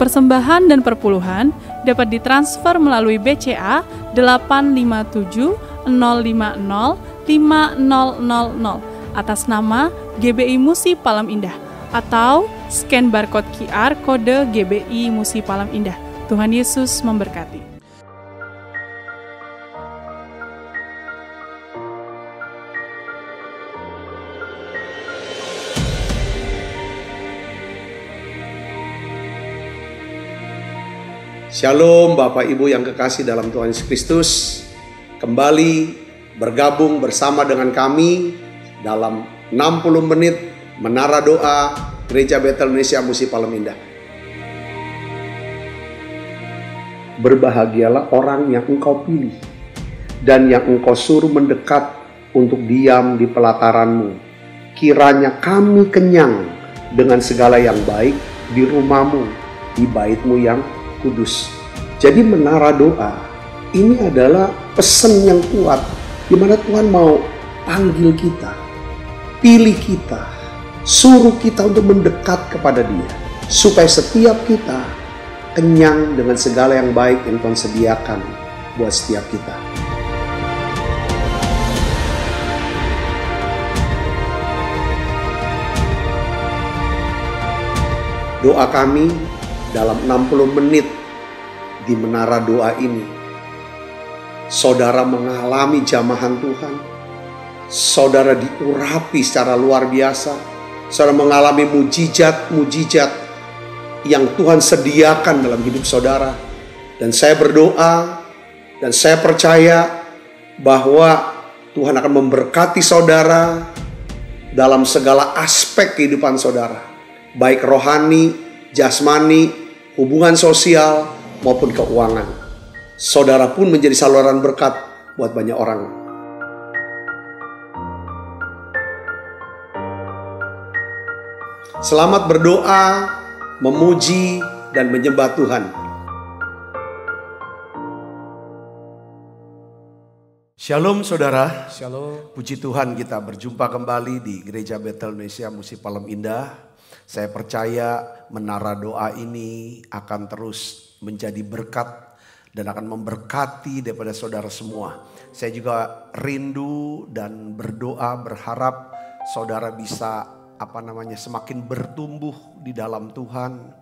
persembahan dan perpuluhan dapat ditransfer melalui BCA 857 050 5000 atas nama GBI Musi Palem Indah atau scan barcode QR kode GBI Musi Palem Indah. Tuhan Yesus memberkati. Shalom Bapak Ibu yang kekasih dalam Tuhan Yesus Kristus. Kembali bergabung bersama dengan kami dalam 60 menit Menara Doa Gereja Betel Indonesia Musi Palem Indah. Berbahagialah orang yang engkau pilih dan yang engkau suruh mendekat untuk diam di pelataranmu. Kiranya kami kenyang dengan segala yang baik di rumahmu, di baitmu yang kudus. Jadi menara doa ini adalah pesan yang kuat di mana Tuhan mau panggil kita, pilih kita, suruh kita untuk mendekat kepada Dia supaya setiap kita kenyang dengan segala yang baik yang Tuhan sediakan buat setiap kita. Doa kami dalam 60 menit di menara doa ini, saudara mengalami jamahan Tuhan, saudara diurapi secara luar biasa, saudara mengalami mujizat-mujizat yang Tuhan sediakan dalam hidup saudara. Dan saya berdoa dan saya percaya bahwa Tuhan akan memberkati saudara dalam segala aspek kehidupan saudara, baik rohani, jasmani, hubungan sosial maupun keuangan. Saudara pun menjadi saluran berkat buat banyak orang. Selamat berdoa, memuji, dan menyembah Tuhan. Shalom saudara. Shalom. Puji Tuhan kita berjumpa kembali di Gereja Betel Indonesia Musi Palem Indah. Saya percaya menara doa ini akan terus menjadi berkat dan akan memberkati daripada saudara semua. Saya juga rindu dan berdoa berharap saudara bisa semakin bertumbuh di dalam Tuhan,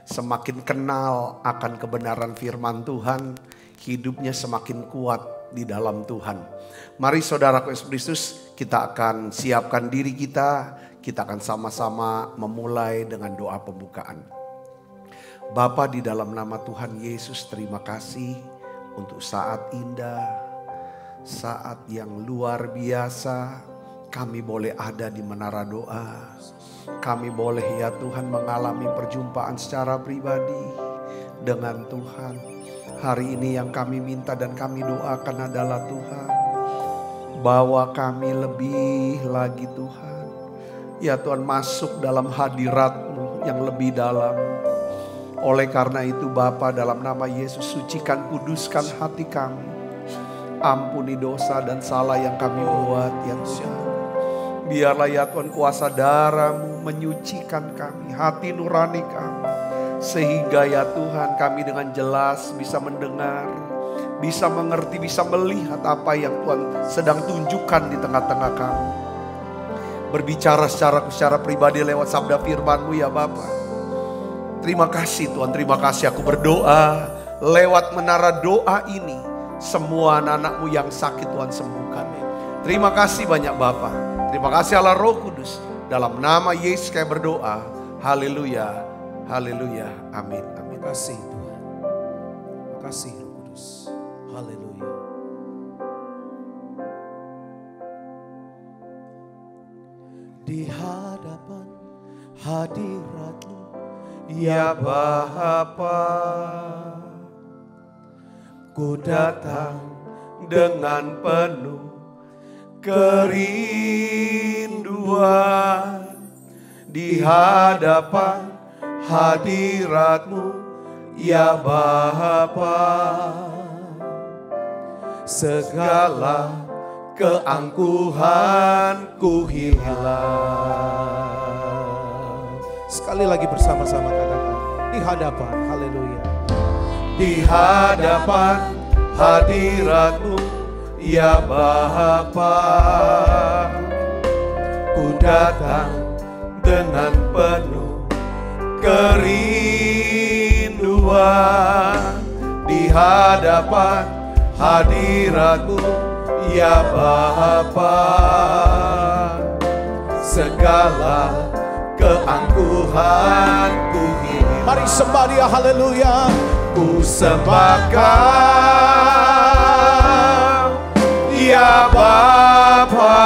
semakin kenal akan kebenaran firman Tuhan, hidupnya semakin kuat di dalam Tuhan. Mari saudaraku Yesus Kristus, kita akan siapkan diri kita akan sama-sama memulai dengan doa pembukaan. Bapa, di dalam nama Tuhan Yesus, terima kasih untuk saat indah, saat yang luar biasa. Kami boleh ada di menara doa. Kami boleh ya Tuhan mengalami perjumpaan secara pribadi dengan Tuhan. Hari ini yang kami minta dan kami doakan adalah Tuhan, bawa kami lebih lagi Tuhan. Ya Tuhan, masuk dalam hadirat-Mu yang lebih dalam. Oleh karena itu Bapa, dalam nama Yesus, sucikan, kuduskan hati kami. Ampuni dosa dan salah yang kami buat ya Tuhan. Biarlah ya Tuhan kuasa darah-Mu menyucikan kami, hati nurani kami. Sehingga ya Tuhan kami dengan jelas bisa mendengar, bisa mengerti, bisa melihat apa yang Tuhan sedang tunjukkan di tengah-tengah kami. Berbicara secara pribadi lewat sabda firman-Mu ya Bapa. Terima kasih Tuhan, terima kasih. Aku berdoa lewat menara doa ini, semua anak-anak-Mu yang sakit Tuhan sembuhkan. Terima kasih banyak Bapa. Terima kasih Allah Roh Kudus. Dalam nama Yesus saya berdoa. Haleluya, haleluya, amin, amin. Terima kasih Tuhan. Terima kasih Roh Kudus. Haleluya. Di hadapan hadirat-Mu ya Bapa, ku datang dengan penuh kerinduan. Di hadapan hadirat-Mu ya Bapa, segala keangkuhanku hilang. Sekali lagi bersama-sama katakan, di hadapan, haleluya. Di hadapan hadirat-Mu ya Bapa, ku datang dengan penuh kerinduan. Di hadapan hadirat-Mu ya Bapa, segala keangkuhanku hilang. Mari sembah Dia, haleluya. Ku sembahkan ya Bapa,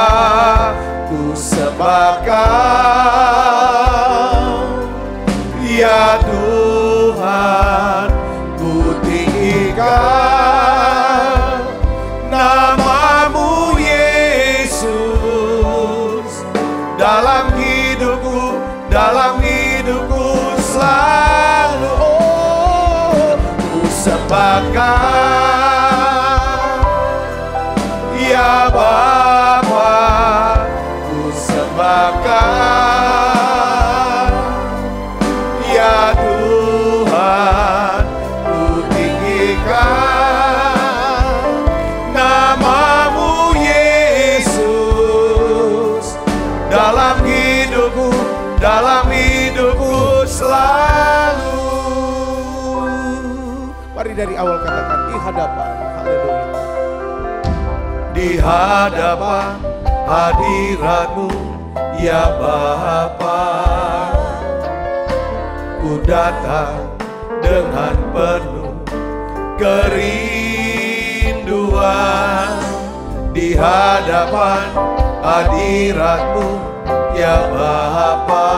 ku sembahkan ya Tuhan, ku tinggikan nama-Mu Yesus dalam hidupku, dalam hidupku selalu. Ku sembahkan ya Bapa, ku sembahkan ya Tuhan, ku tinggikan nama-Mu Yesus dalam hidupku, dalam hidupku selalu. Mari dari awal katakan di hadapan, haleluya. Di hadapan hadirat-Mu ya Bapa, ku datang dengan penuh kerinduan. Di hadapan hadirat-Mu ya Bapa,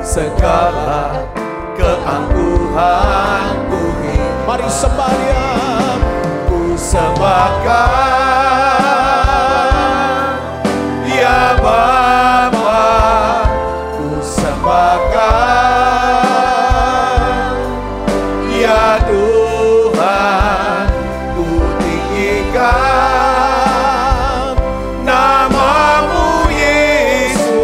segala keangkuhanku hilang. Mari sembah Dia. Ku sembahkan ya Bapa, ku sembahkan ya Tuhan, ku tinggikan nama-Mu Yesus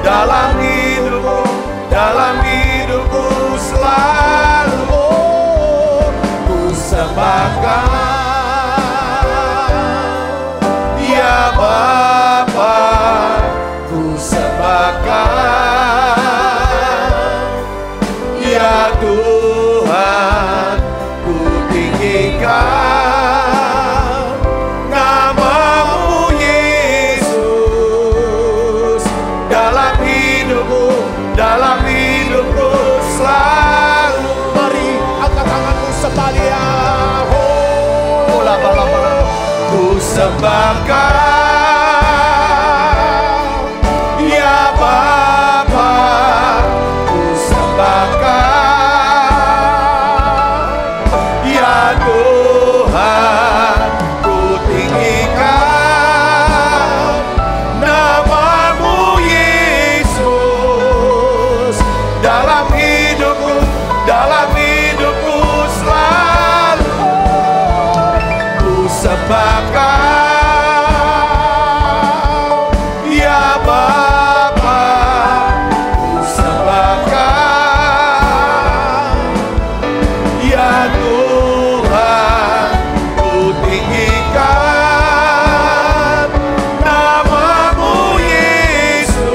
dalam hidupku, dalam hidupku selalu. Ku sembahkan ya Bapa, ku sembahkan ya Tuhan, ku tinggikan nama-Mu Yesus dalam hidupku, dalam hidupku selalu. Mari angkat tanganmu, sembah Dia. Ku sembahkan ya Bapa, ku sembahkan ya Tuhan, ku tinggikan nama-Mu Yesus dalam hidupku, dalam hidupku selalu. Ku sembahkan ya Bapa, ku sembahkan ya Tuhan, ku tinggikan nama-Mu Yesus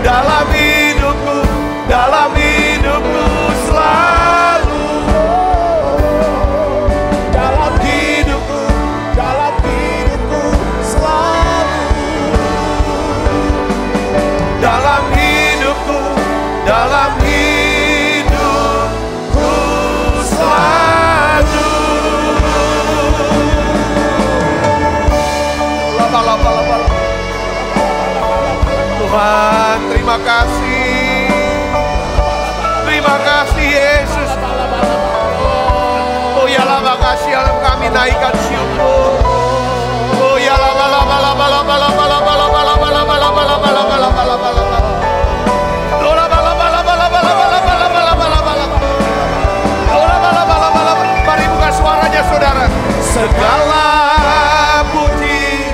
dalam hidupku, dalam hidupku selalu. Dalam hidupku, dalam hidupku selalu. Dalam hidupku, dalam hidupku selalu. Tuhan, terima kasih. Terima kasih Yesus. Oh ya lama kasih alam kami naikkan syukur. Oh ya lama lama lama lama lama lama lama lama lama lama lama lama lama lama lama. Mari buka suaranya saudara. Segala puji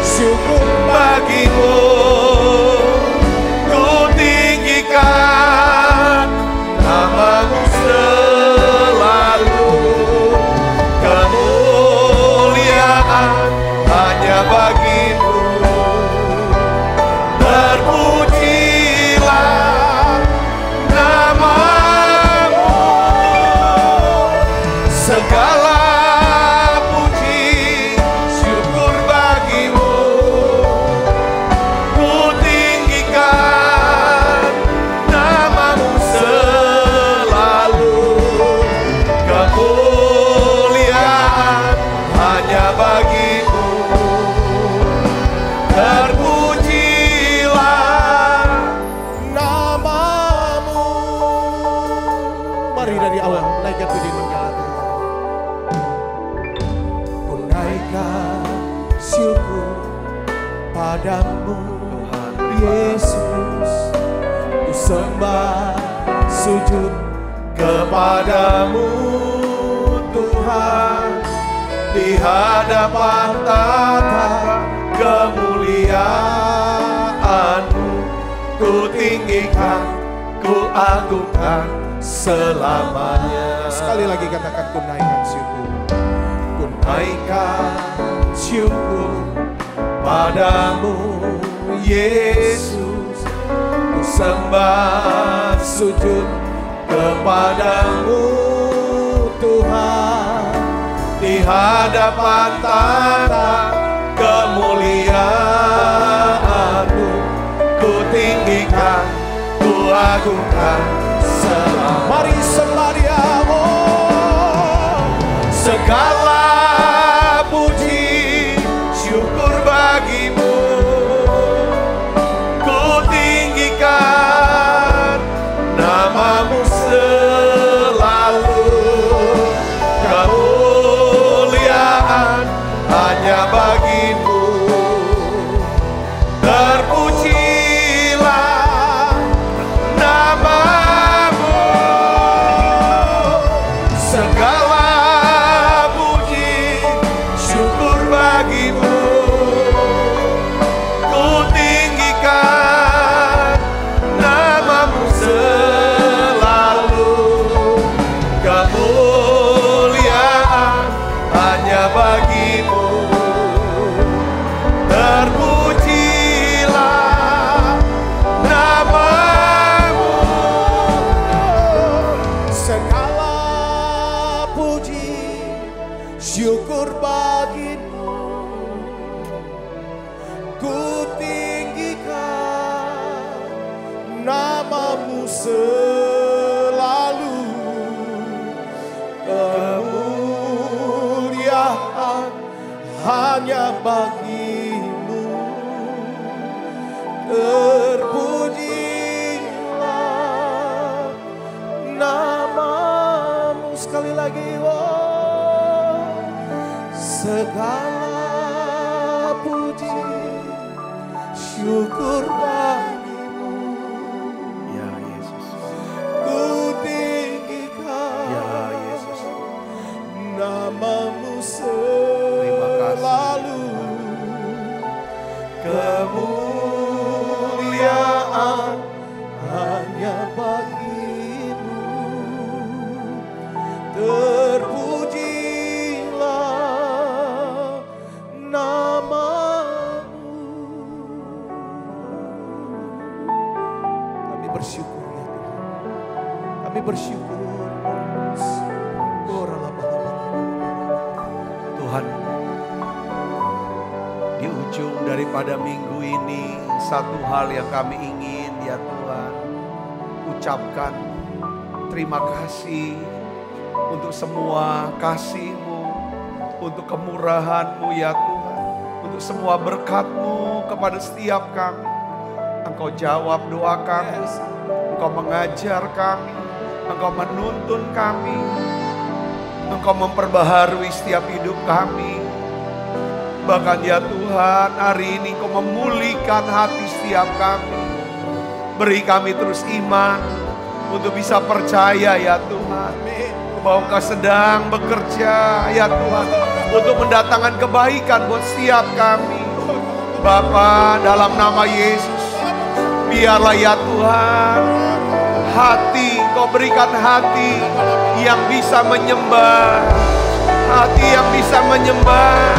syukur bagi-Mu, ku Yesus, ku sembah sujud kepadamu Tuhan, di hadapan tata kemuliaan-Mu, ku tinggikan, ku agungkan selamanya. Sekali lagi katakan, ku naikkan syukur, ku naikkan syukur padamu Yesus, ku sembah sujud kepadamu Tuhan, di hadapan tata kemuliaan-Mu, ku tinggikan, ku agungkan selamanya. Mari sembah Dia, segala puji syukur bagimu, ku tinggikan namamu selalu, kemuliaan hanya bagimu, terpujilah namamu, segala puji syukur bagimu, ku tinggikan namamu selalu, kemuliaan hanya bagimu, terpujilah namamu, segala puji syukur bagimu, ku tinggikan namamu selalu, kemuliaan hanya bagimu, terpujilah namamu. Sekali lagi, segala puji syukur bagimu, Ya Yesus, ku tinggikan ya Yesus. namamu Terima kasih. selalu, kemuliaan hanya bagimu, terpujilah namamu. Kami bersyukur ya Tuhan, kami bersyukur. Tuhan, di ujung daripada minggu ini, satu hal yang kami ingin ya Tuhan ucapkan terima kasih untuk semua kasih-Mu, untuk kemurahan-Mu ya Tuhan, untuk semua berkat-Mu kepada setiap kami. Engkau jawab doa kami, Engkau mengajar kami, Engkau menuntun kami, Engkau memperbaharui setiap hidup kami. Bahkan ya Tuhan, hari ini Engkau memulihkan hati setiap kami. Beri kami terus iman untuk bisa percaya ya Tuhan, bahwa Engkau sedang bekerja ya Tuhan untuk mendatangkan kebaikan buat setiap kami. Bapa, dalam nama Yesus, biarlah ya Tuhan, hati Engkau berikan hati yang bisa menyembah, hati yang bisa menyembah,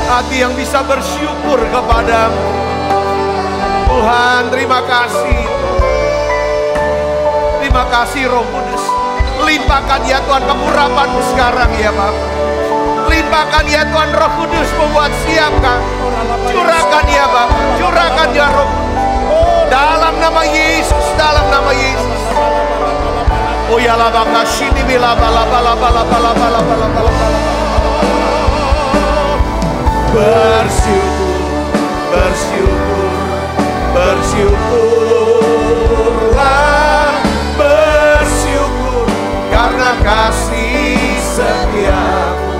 hati yang bisa bersyukur kepadamu. Tuhan, terima kasih. Terima kasih Roh Kudus. Limpahkan ya Tuhan pengurapan-Mu sekarang ya Bapak. Limpahkan ya Tuhan Roh Kudus membuat siap kami. Curahkan ya Bapak, curahkan ya Roh Kudus. Dalam nama Yesus, dalam nama Yesus. Oh ya la baka shini bila bala bala bala bala bala bala bala. Bersyukur, bersyukur, bersyukurlah, bersyukur karena kasih setiamu.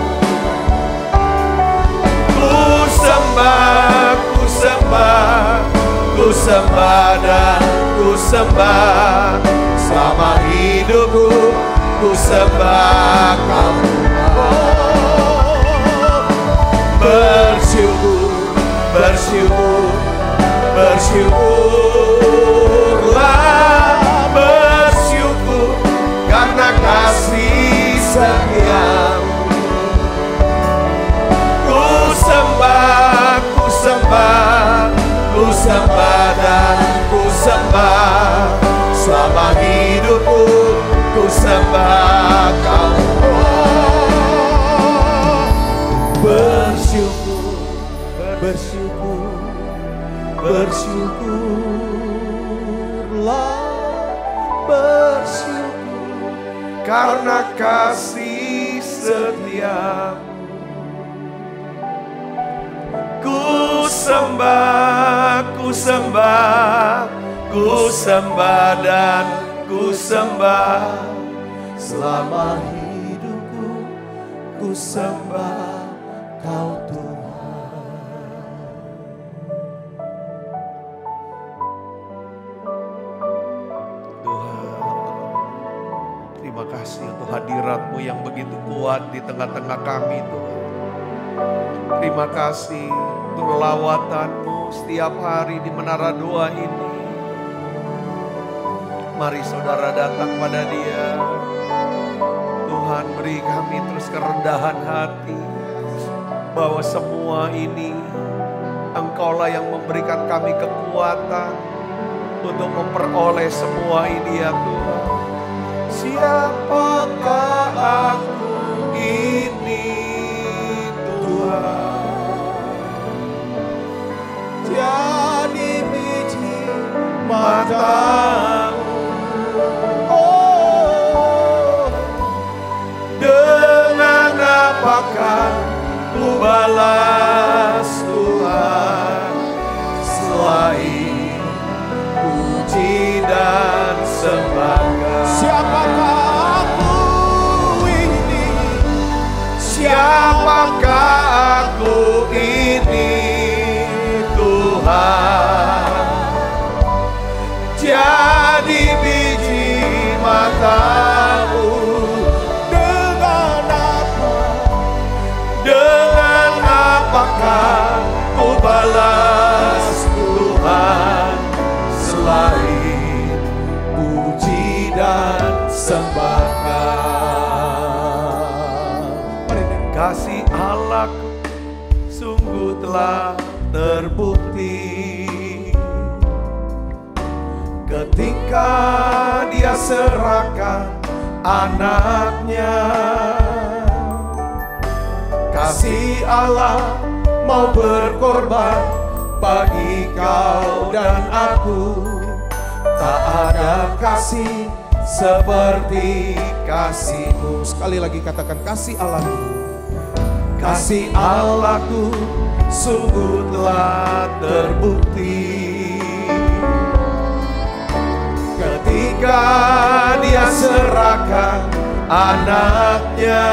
Ku sembah ku sembah dan ku sembah. Selama hidupku ku sembah Kau Tuhan. Bersyukur, bersyukur, bersyukurlah, bersyukur karena kasih setiamu. Ku sembah, ku sembah, ku sembah dan ku sembah. Selama hidupku ku sembah Kau. Bersyukur, bersyukur, bersyukurlah, bersyukur karena kasih setiamu. Ku sembah, ku sembah, ku sembah dan ku sembah. Selama hidupku ku sembah Kau Tuhan. Tuhan, terima kasih untuk hadirat-Mu yang begitu kuat di tengah-tengah kami Tuhan. Terima kasih untuk lawatan-Mu setiap hari di menara doa ini. Mari saudara datang pada Dia. Tuhan, beri kami terus kerendahan hati, bahwa semua ini Engkaulah yang memberikan kami kekuatan untuk memperoleh semua ini ya Tuhan. Siapakah aku ini Tuhan? Jadi biji mata. Dengan apakah ku balas Tuhan selain puji dan sembah? Siapakah aku ini? Siapakah aku ini Tuhan? Jadi biji mata-Mu. Apakah ku balas Tuhan selain puji dan sembahkan? Kasih Allahku sungguh telah terbukti ketika Dia serahkan anaknya. Kasih Allah mau berkorban bagi kau dan aku. Tak ada kasih seperti kasih-Mu. Sekali lagi katakan, kasih Allahku. Kasih Allahku sungguh telah terbukti ketika Dia serahkan anaknya.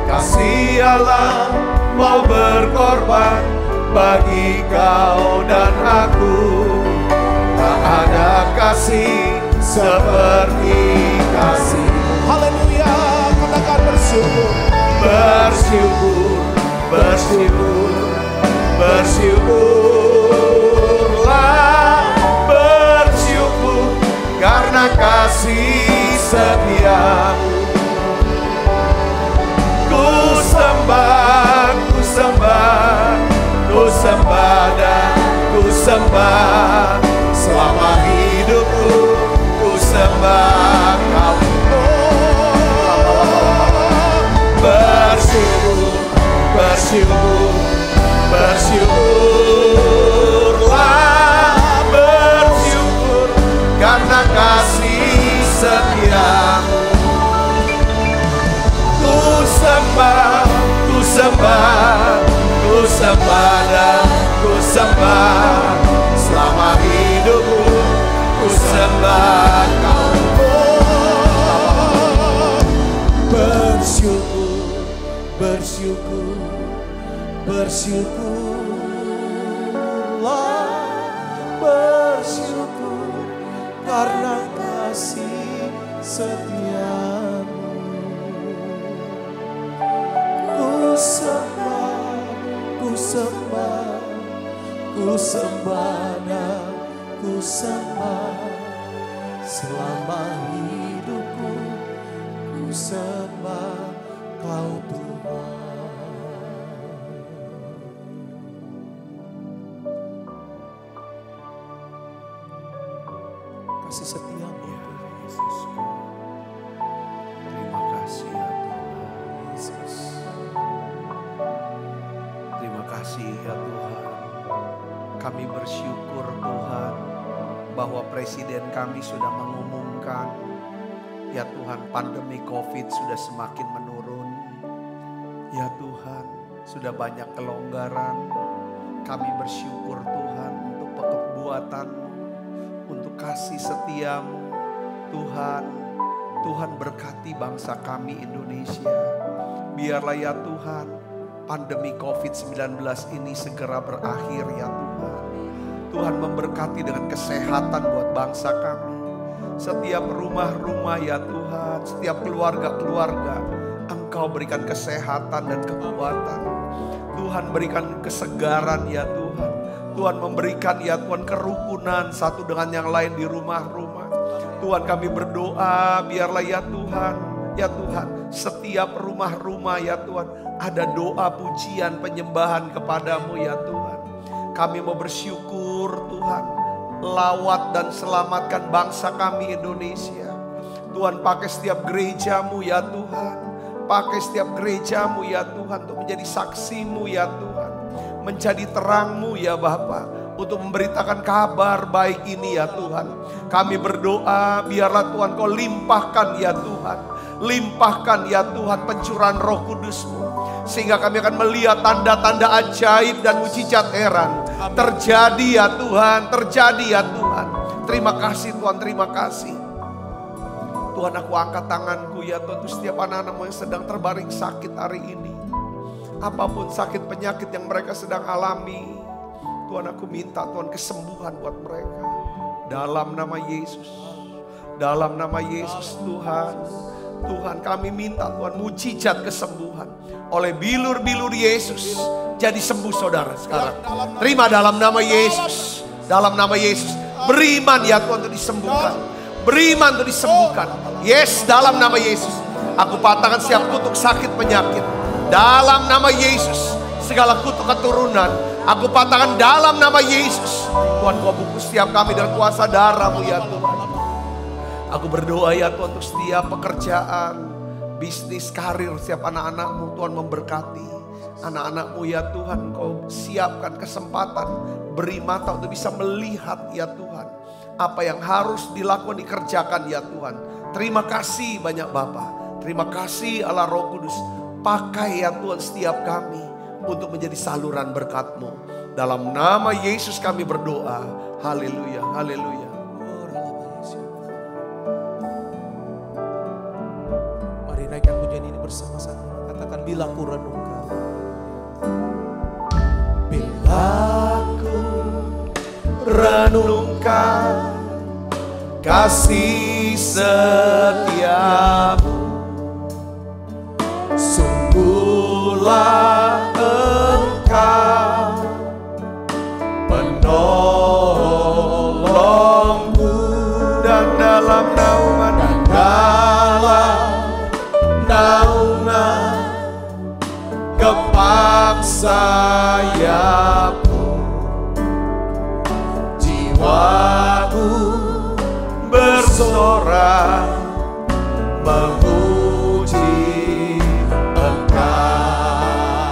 Kasih Allah mau berkorban bagi kau dan aku. Tak ada kasih seperti kasih. Haleluya, katakan bersyukur. Bersyukur, bersyukur, bersyukurlah, bersyukur karena kasih setiamu. Ku sembah, ku sembah, ku sembah dan ku sembah. Selama hidupku ku sembah Kau. Bersyukur, bersyukur, bersyukurlah, bersyukur karena kasih setiamu. Ku sembah, ku sembah, ku sembah dan ku sembah. Selama hidupku ku sembah Kau. Bersyukur, bersyukur, bersyukur. karena kasih setiamu. Ku sembah, ku sembah, ku sembah dan ku sembah. Selama hidupku ku sembah Kau Tuhan. Kasih setiamu Ya Yesus. Terima kasih ya Tuhan. Yesus. Terima kasih ya Tuhan. Kami bersyukur Tuhan bahwa Presiden kami sudah mengumumkan, ya Tuhan, pandemi COVID sudah semakin menurun. Ya Tuhan, sudah banyak kelonggaran. Kami bersyukur Tuhan untuk perbuatan-Mu, untuk kasih setiamu Tuhan. Tuhan berkati bangsa kami Indonesia. Biarlah ya Tuhan, pandemi COVID-19 ini segera berakhir ya Tuhan. Tuhan memberkati dengan kesehatan buat bangsa kami. Setiap rumah-rumah ya Tuhan, setiap keluarga-keluarga, Engkau berikan kesehatan dan kekuatan. Tuhan berikan kesegaran ya Tuhan. Tuhan memberikan ya Tuhan kerukunan satu dengan yang lain di rumah-rumah. Tuhan kami berdoa biarlah ya Tuhan, setiap rumah-rumah ya Tuhan ada doa pujian penyembahan kepadamu ya Tuhan. Kami mau bersyukur Tuhan, lawat dan selamatkan bangsa kami Indonesia. Tuhan pakai setiap gerejamu ya Tuhan, pakai setiap gerejamu ya Tuhan untuk menjadi saksimu ya Tuhan, menjadi terangmu ya Bapa, untuk memberitakan kabar baik ini ya Tuhan. Kami berdoa biarlah Tuhan Kau limpahkan ya Tuhan, limpahkan ya Tuhan pencurahan Roh Kudus-Mu, sehingga kami akan melihat tanda-tanda ajaib dan mujizat heran terjadi ya Tuhan, terjadi ya Tuhan. Terima kasih Tuhan, terima kasih Tuhan. Aku angkat tanganku ya Tuhan untuk setiap anak-anakmu yang sedang terbaring sakit hari ini. Apapun sakit penyakit yang mereka sedang alami, Tuhan aku minta Tuhan kesembuhan buat mereka. Dalam nama Yesus, dalam nama Yesus Tuhan. Tuhan kami minta Tuhan mujizat kesembuhan. Oleh bilur-bilur Yesus jadi sembuh saudara sekarang. Terima dalam nama Yesus, dalam nama Yesus. Beriman ya Tuhan untuk disembuhkan, beriman untuk disembuhkan. Yes, dalam nama Yesus. Aku patahkan setiap kutuk sakit penyakit. Dalam nama Yesus, segala kutuk keturunan aku patahkan dalam nama Yesus. Tuhan Kau bungkus setiap kami dengan kuasa darah-Mu ya Tuhan. Aku berdoa ya Tuhan untuk setiap pekerjaan, bisnis, karir, setiap anak-anak-Mu Tuhan memberkati. Anak-anak-Mu ya Tuhan Kau siapkan kesempatan, beri mata untuk bisa melihat ya Tuhan apa yang harus dilakukan, dikerjakan ya Tuhan. Terima kasih banyak Bapa, terima kasih Allah Roh Kudus. Pakai ya Tuhan setiap kami untuk menjadi saluran berkat-Mu. Dalam nama Yesus kami berdoa. Haleluya, haleluya. Mari naikkan pujian ini bersama-sama. Katakan bila ku renungkan. Bila ku renungkan kasih setiamu, sungguhlah Engkau penolongku, dan dalam naungan kepak sayapmu, jiwaku bersorak memuji Engkau.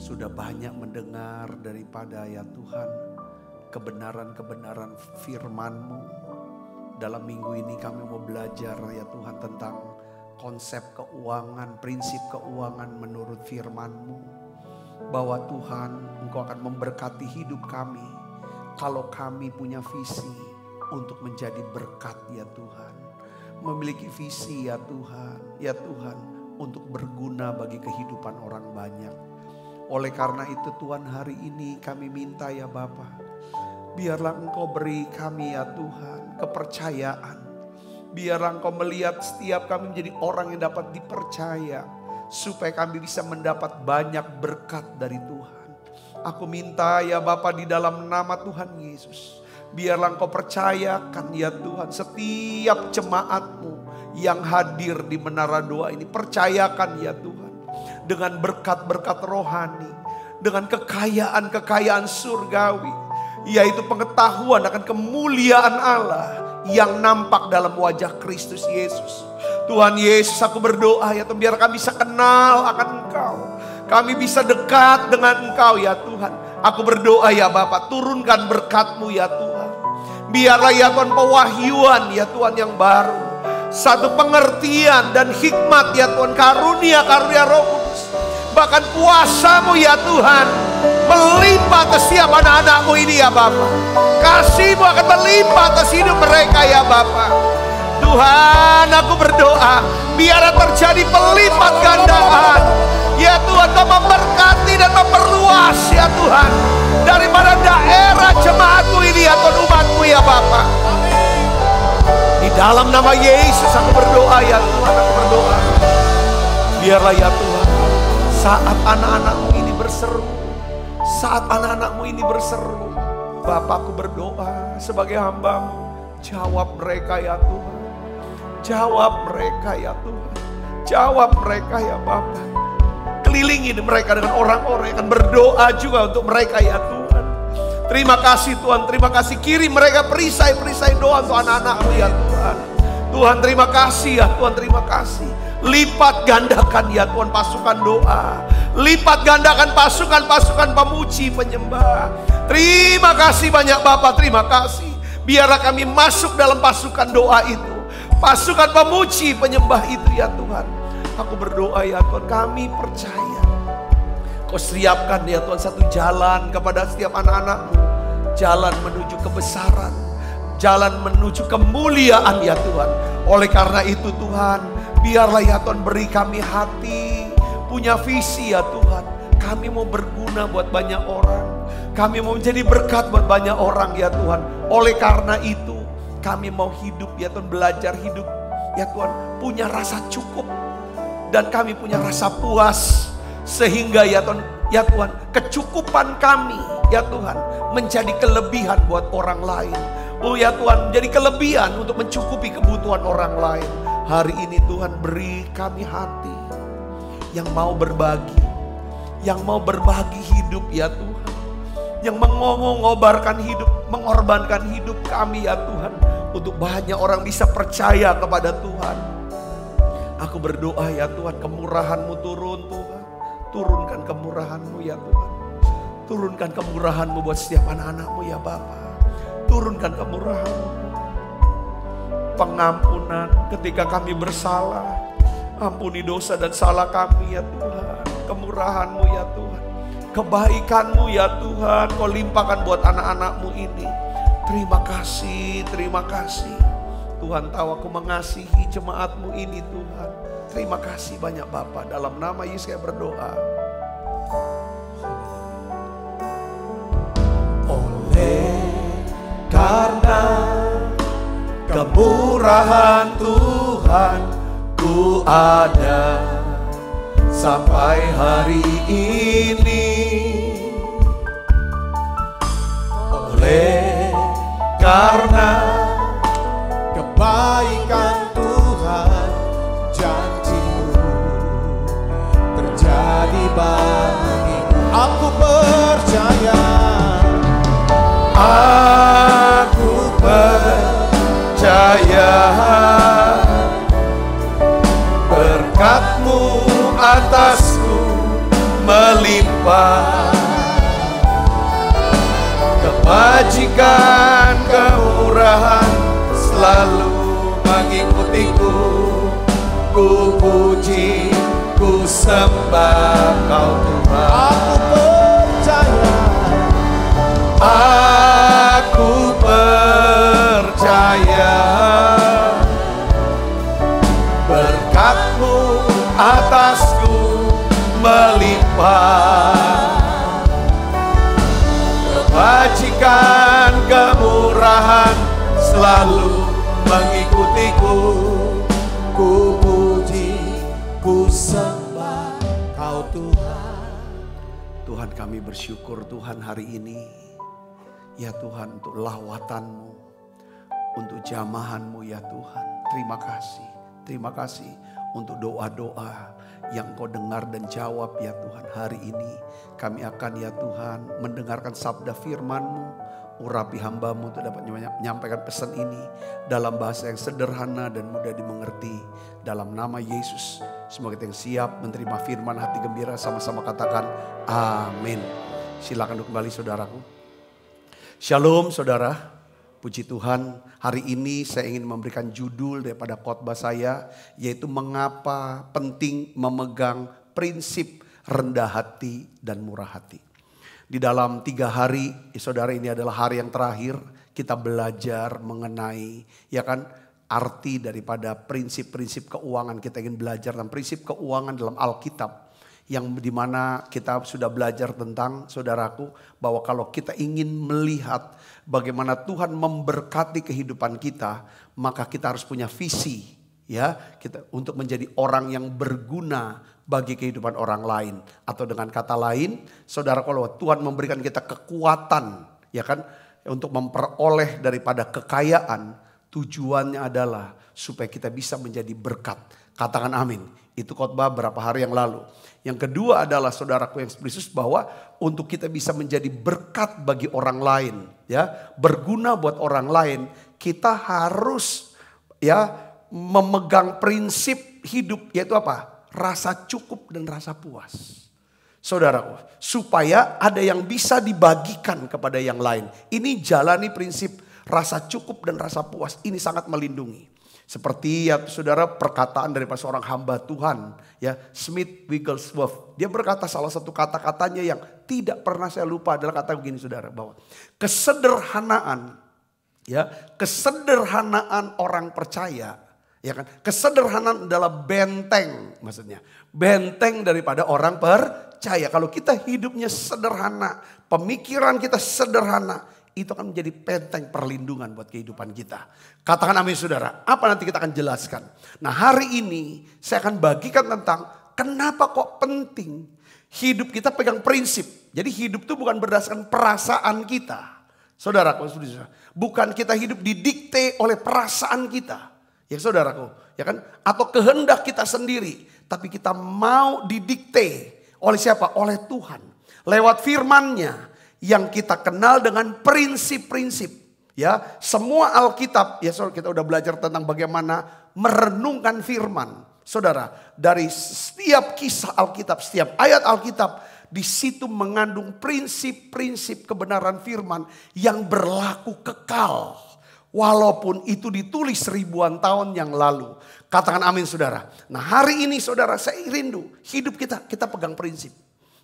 sudah banyak mendengar daripada ya Tuhan kebenaran-kebenaran firman-Mu. Dalam minggu ini kami mau belajar ya Tuhan tentang konsep keuangan, prinsip keuangan menurut firman-Mu. Bahwa Tuhan Engkau akan memberkati hidup kami kalau kami punya visi untuk menjadi berkat ya Tuhan. Memiliki visi ya Tuhan untuk berguna bagi kehidupan orang banyak. Oleh karena itu Tuhan, hari ini kami minta ya Bapa, biarlah Engkau beri kami ya Tuhan kepercayaan. Biarlah Engkau melihat setiap kami menjadi orang yang dapat dipercaya, supaya kami bisa mendapat banyak berkat dari Tuhan. Aku minta ya Bapa di dalam nama Tuhan Yesus, biarlah Engkau percayakan ya Tuhan setiap jemaat-Mu yang hadir di Menara Doa ini. Percayakan ya Tuhan dengan berkat-berkat rohani, dengan kekayaan-kekayaan surgawi, yaitu pengetahuan akan kemuliaan Allah yang nampak dalam wajah Kristus Yesus. Tuhan Yesus, aku berdoa ya Tuhan, biar kami bisa kenal akan Engkau. Kami bisa dekat dengan Engkau ya Tuhan. Aku berdoa ya Bapa, turunkan berkat-Mu ya Tuhan. Biarlah ya Tuhan pewahyuan ya Tuhan yang baru. Satu pengertian dan hikmat ya Tuhan, karunia-karunia Roh Kudus. Bahkan kuasa-Mu ya Tuhan melimpah atas setiap anak-anak-Mu ini ya Bapa. Kasih-Mu akan melimpah atas hidup mereka ya Bapa. Tuhan, aku berdoa biar terjadi pelipat gandaan. Ya Tuhan, Kau memberkati dan memperluas ya Tuhan daripada daerah jemaat-Mu ini ya Tuhan, umat-Mu ya Bapa. Di dalam nama Yesus aku berdoa ya Tuhan, aku berdoa. Biarlah ya Tuhan, saat anak-anak-Mu ini berseru, saat anak-anak-Mu ini berseru, Bapa, aku berdoa sebagai hamba-Mu, jawab mereka ya Tuhan. Jawab mereka ya Tuhan. Jawab mereka ya Bapa. Kelilingi mereka dengan orang-orang yang akan berdoa juga untuk mereka ya Tuhan. Terima kasih Tuhan, terima kasih. Kirim mereka perisai-perisai doa untuk anak-anak-Mu ya Tuhan. Tuhan terima kasih ya Tuhan, terima kasih. Lipat gandakan ya Tuhan pasukan doa. Lipat gandakan pasukan-pasukan pemuji penyembah. Terima kasih banyak Bapa, terima kasih. Biarlah kami masuk dalam pasukan doa itu, pasukan pemuji penyembah itu ya Tuhan. Aku berdoa ya Tuhan, kami percaya Kau siapkan ya Tuhan satu jalan kepada setiap anak-anak-Mu. Jalan menuju kebesaran, jalan menuju kemuliaan ya Tuhan. Oleh karena itu Tuhan, biarlah ya Tuhan beri kami hati, punya visi ya Tuhan. Kami mau berguna buat banyak orang, kami mau menjadi berkat buat banyak orang ya Tuhan. Oleh karena itu kami mau hidup ya Tuhan, belajar hidup ya Tuhan, punya rasa cukup. Dan kami punya rasa puas, sehingga ya Tuhan kecukupan kami ya Tuhan menjadi kelebihan buat orang lain. Oh ya Tuhan, menjadi kelebihan untuk mencukupi kebutuhan orang lain. Hari ini Tuhan beri kami hati yang mau berbagi, yang mau berbagi hidup ya Tuhan, yang mengobarkan hidup, mengorbankan hidup kami ya Tuhan, untuk banyak orang bisa percaya kepada Tuhan. Aku berdoa ya Tuhan, kemurahan-Mu turun Tuhan. Turunkan kemurahan-Mu ya Tuhan. Turunkan kemurahan-Mu buat setiap anak-anak-Mu ya Bapa. Turunkan kemurahan-Mu. Pengampunan ketika kami bersalah. Ampuni dosa dan salah kami ya Tuhan. Kemurahan-Mu ya Tuhan. Kebaikan-Mu ya Tuhan, Kau limpahkan buat anak-anak-Mu ini. Terima kasih, terima kasih. Tuhan tahu aku mengasihi jemaat-Mu ini Tuhan. Terima kasih banyak Bapa. Dalam nama Yesus saya berdoa. Oleh karena kemurahan Tuhan, ku ada sampai hari ini. Oleh karena kebaikan Tuhan, janji-Mu terjadi bagiku. Aku percaya, aku percaya, berkat-Mu atasku melimpah. Kebajikan, kemurahan selalu mengikutiku. Ku puji, ku sembah Kau Tuhan. Aku percaya berkat-Mu atasku melimpah. Kebajikan, kemurahan selalu mengikutiku. Ku puji, ku sembah Kau Tuhan. Tuhan, kami bersyukur Tuhan hari ini. Ya Tuhan, untuk lawatan-Mu, untuk jamahan-Mu ya Tuhan. Terima kasih. Terima kasih untuk doa-doa yang Kau dengar dan jawab ya Tuhan. Hari ini kami akan ya Tuhan mendengarkan sabda firman-Mu. Urapi hamba-Mu untuk dapat menyampaikan pesan ini dalam bahasa yang sederhana dan mudah dimengerti. Dalam nama Yesus, semoga kita yang siap menerima firman, hati gembira, sama-sama katakan amin. Silakan duduk kembali saudaraku. Shalom saudara, puji Tuhan. Hari ini saya ingin memberikan judul daripada khotbah saya, yaitu mengapa penting memegang prinsip rendah hati dan murah hati. Di dalam 3 hari, saudara, ini adalah hari yang terakhir kita belajar mengenai ya kan arti daripada prinsip-prinsip keuangan. Kita ingin belajar tentang prinsip keuangan dalam Alkitab, yang dimana kita sudah belajar tentang, saudaraku, bahwa kalau kita ingin melihat bagaimana Tuhan memberkati kehidupan kita, maka kita harus punya visi ya, kita untuk menjadi orang yang berguna bagi kehidupan orang lain. Atau dengan kata lain, saudara, kalau Tuhan memberikan kita kekuatan ya kan untuk memperoleh daripada kekayaan, tujuannya adalah supaya kita bisa menjadi berkat. Katakan amin. Itu khotbah berapa hari yang lalu. Yang kedua adalah, saudaraku yang Yesus, bahwa untuk kita bisa menjadi berkat bagi orang lain ya, berguna buat orang lain, kita harus ya memegang prinsip hidup, yaitu apa? Rasa cukup dan rasa puas. Saudaraku, supaya ada yang bisa dibagikan kepada yang lain. Ini jalani prinsip rasa cukup dan rasa puas. Ini sangat melindungi. Seperti ya saudara, perkataan daripada seorang hamba Tuhan ya, Smith Wigglesworth. Dia berkata salah satu kata-katanya yang tidak pernah saya lupa adalah kata begini saudara, bahwa kesederhanaan ya, kesederhanaan orang percaya ya kan, kesederhanaan adalah benteng, maksudnya benteng daripada orang percaya. Kalau kita hidupnya sederhana, pemikiran kita sederhana, itu akan menjadi benteng perlindungan buat kehidupan kita. Katakan amin saudara. Apa nanti kita akan jelaskan. Nah, hari ini saya akan bagikan tentang kenapa kok penting hidup kita pegang prinsip. Jadi hidup itu bukan berdasarkan perasaan kita. Saudaraku, bukan kita hidup didikte oleh perasaan kita. Ya saudaraku, ya kan? Atau kehendak kita sendiri. Tapi kita mau didikte oleh siapa? Oleh Tuhan. Lewat firman-Nya yang kita kenal dengan prinsip-prinsip. Ya, semua Alkitab, ya saudara, kita udah belajar tentang bagaimana merenungkan firman. Saudara, dari setiap kisah Alkitab, setiap ayat Alkitab, di situ mengandung prinsip-prinsip kebenaran firman yang berlaku kekal. Walaupun itu ditulis ribuan tahun yang lalu. Katakan amin saudara. Nah, hari ini saudara, saya rindu hidup kita pegang prinsip.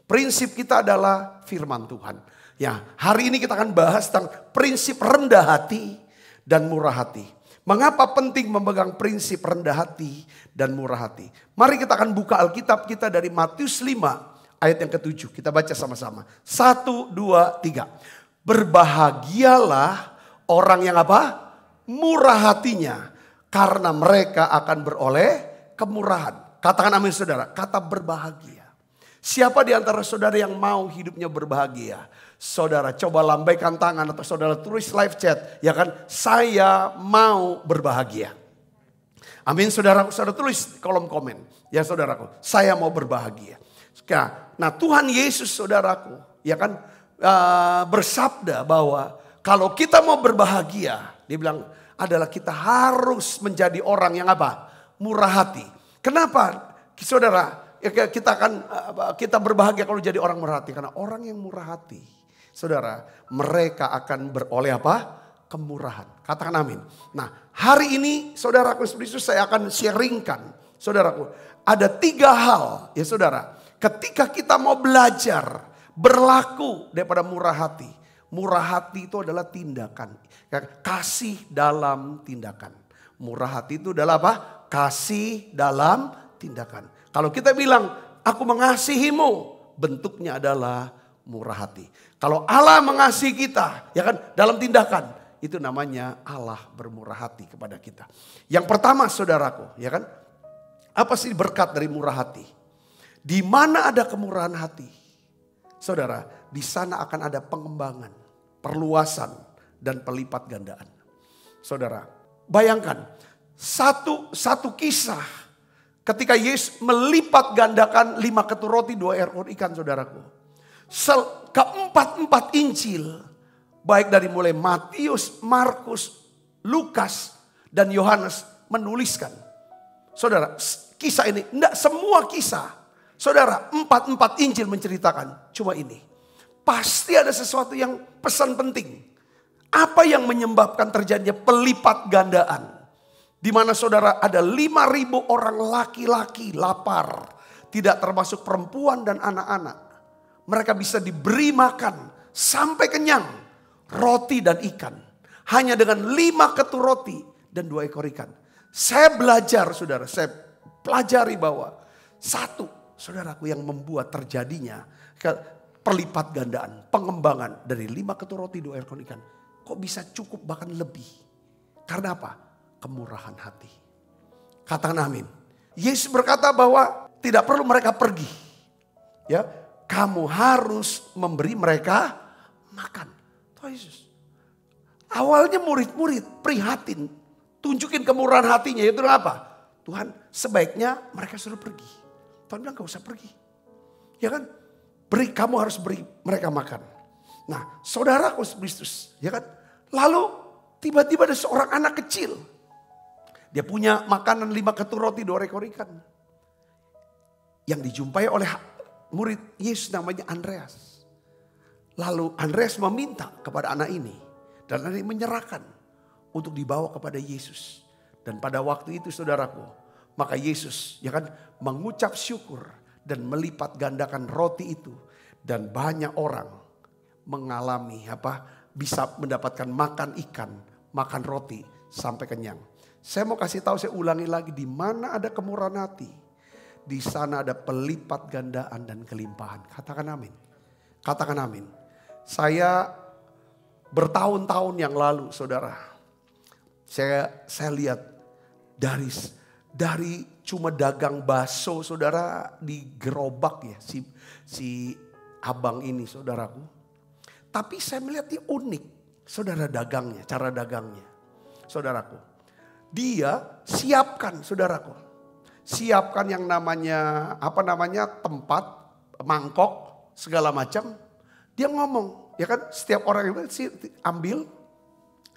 Prinsip kita adalah firman Tuhan. Ya, hari ini kita akan bahas tentang prinsip rendah hati dan murah hati. Mengapa penting memegang prinsip rendah hati dan murah hati? Mari kita akan buka Alkitab kita dari Matius 5 ayat yang ke-7. Kita baca sama-sama. 1, 2, 3. Berbahagialah orang yang apa? Murah hatinya. Karena mereka akan beroleh kemurahan. Katakan amin saudara. Kata berbahagia. Siapa di antara saudara yang mau hidupnya berbahagia? Saudara coba lambaikan tangan atau saudara tulis live chat. Ya kan, saya mau berbahagia. Amin saudara, saudara tulis kolom komen. Ya saudaraku, saya mau berbahagia. Nah Tuhan Yesus saudaraku, ya kan, bersabda bahwa kalau kita mau berbahagia, dia bilang adalah kita harus menjadi orang yang apa? Murah hati. Kenapa saudara? kita berbahagia kalau jadi orang murah hati. Karena orang yang murah hati, saudara, mereka akan beroleh apa? Kemurahan. Katakan amin. Nah, hari ini saudaraku Yesus, saya akan sharingkan, saudaraku, ada 3 hal ya saudara. Ketika kita mau belajar berlaku daripada murah hati. Murah hati itu adalah tindakan. Kasih dalam tindakan. Murah hati itu adalah apa? Kasih dalam tindakan. Kalau kita bilang, aku mengasihimu, bentuknya adalah murah hati. Kalau Allah mengasihi kita, ya kan, dalam tindakan, itu namanya Allah bermurah hati kepada kita. Yang pertama saudaraku, ya kan, apa sih berkat dari murah hati? Di mana ada kemurahan hati, saudara, di sana akan ada pengembangan, perluasan, dan pelipat gandaan. Saudara, bayangkan satu kisah ketika Yesus melipat gandakan 5 ketur roti 2 ekor ikan, saudaraku. Keempat Injil, baik dari mulai Matius, Markus, Lukas, dan Yohanes menuliskan. Saudara, kisah ini, enggak semua kisah. Saudara, 4 Injil menceritakan. Cuma ini, pasti ada sesuatu yang pesan penting. Apa yang menyebabkan terjadinya pelipat gandaan? Di mana saudara ada 5.000 orang laki-laki lapar. Tidak termasuk perempuan dan anak-anak. Mereka bisa diberi makan sampai kenyang. Roti dan ikan. Hanya dengan 5 ketur roti dan 2 ekor ikan. Saya belajar saudara, saya pelajari bahwa saudaraku yang membuat terjadinya perlipat gandaan, pengembangan dari 5 ketur roti 2 ekor ikan. Kok bisa cukup bahkan lebih? Karena apa? Kemurahan hati. Katakan amin. Yesus berkata bahwa tidak perlu mereka pergi. Ya, kamu harus memberi mereka makan. Tuhan Yesus. Awalnya murid-murid prihatin, tunjukin kemurahan hatinya. Itu apa? Tuhan, sebaiknya mereka suruh pergi. Tuhan bilang gak usah pergi. Ya kan? Kamu harus beri mereka makan. Nah, saudaraku Kristus, ya kan? Lalu tiba-tiba ada seorang anak kecil. Dia punya makanan 5 ketur roti 2 ekor ikan. Yang dijumpai oleh murid Yesus namanya Andreas. Lalu Andreas meminta kepada anak ini. Dan anak ini menyerahkan untuk dibawa kepada Yesus. Dan pada waktu itu saudaraku, maka Yesus ya kan mengucap syukur dan melipat gandakan roti itu. Dan banyak orang mengalami bisa mendapatkan makan ikan, makan roti sampai kenyang. Saya mau kasih tahu, saya ulangi lagi, di mana ada kemurahan hati, di sana ada pelipat gandaan dan kelimpahan. Katakan amin. Katakan amin. Saya bertahun-tahun yang lalu, saudara, saya lihat dari cuma dagang bakso, saudara, di gerobak ya si abang ini, saudaraku. Tapi saya melihat dia unik, saudara, dagangnya, cara dagangnya, saudaraku. Dia siapkan, saudaraku, siapkan yang namanya tempat, mangkok, segala macam. Dia ngomong, ya kan, setiap orang yang ambil,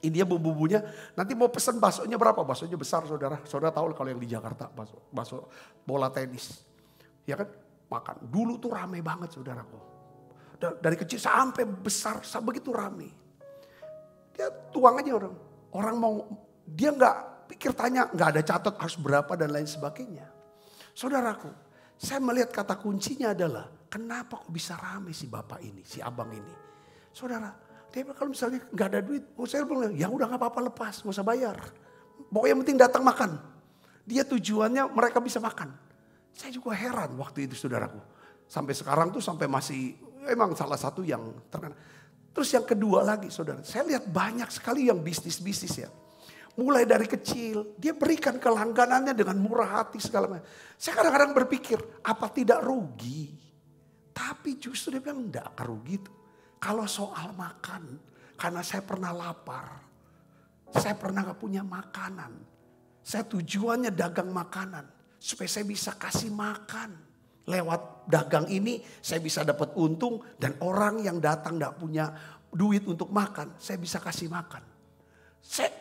ini dia bumbu-bumbunya. Nanti mau pesan baksonya berapa? Baksonya besar, saudara. Saudara tahu kalau yang di Jakarta bakso bola tenis, ya kan, makan. Dulu tuh rame banget, saudaraku. Dari kecil sampai besar, begitu rame. Dia tuang aja orang mau, dia nggak pikir tanya, nggak ada catat harus berapa dan lain sebagainya. Saudaraku, saya melihat kata kuncinya adalah kenapa kok bisa rame si bapak ini, si abang ini. Saudara, dia kalau misalnya nggak ada duit, saya bilang ya udah nggak apa-apa, lepas, nggak usah bayar. Pokoknya yang penting datang makan. Dia tujuannya mereka bisa makan. Saya juga heran waktu itu, saudaraku. Sampai sekarang tuh sampai masih emang salah satu yang terkenal. Terus yang kedua lagi, saudara, saya lihat banyak sekali yang bisnis-bisnis ya. Mulai dari kecil, dia berikan kelangganannya dengan murah hati segala macam. Saya kadang-kadang berpikir, apa tidak rugi? Tapi justru dia bilang enggak akan rugi itu. Kalau soal makan, karena saya pernah lapar. Saya pernah gak punya makanan. Saya tujuannya dagang makanan. Supaya saya bisa kasih makan. Lewat dagang ini saya bisa dapat untung. Dan orang yang datang gak punya duit untuk makan, saya bisa kasih makan.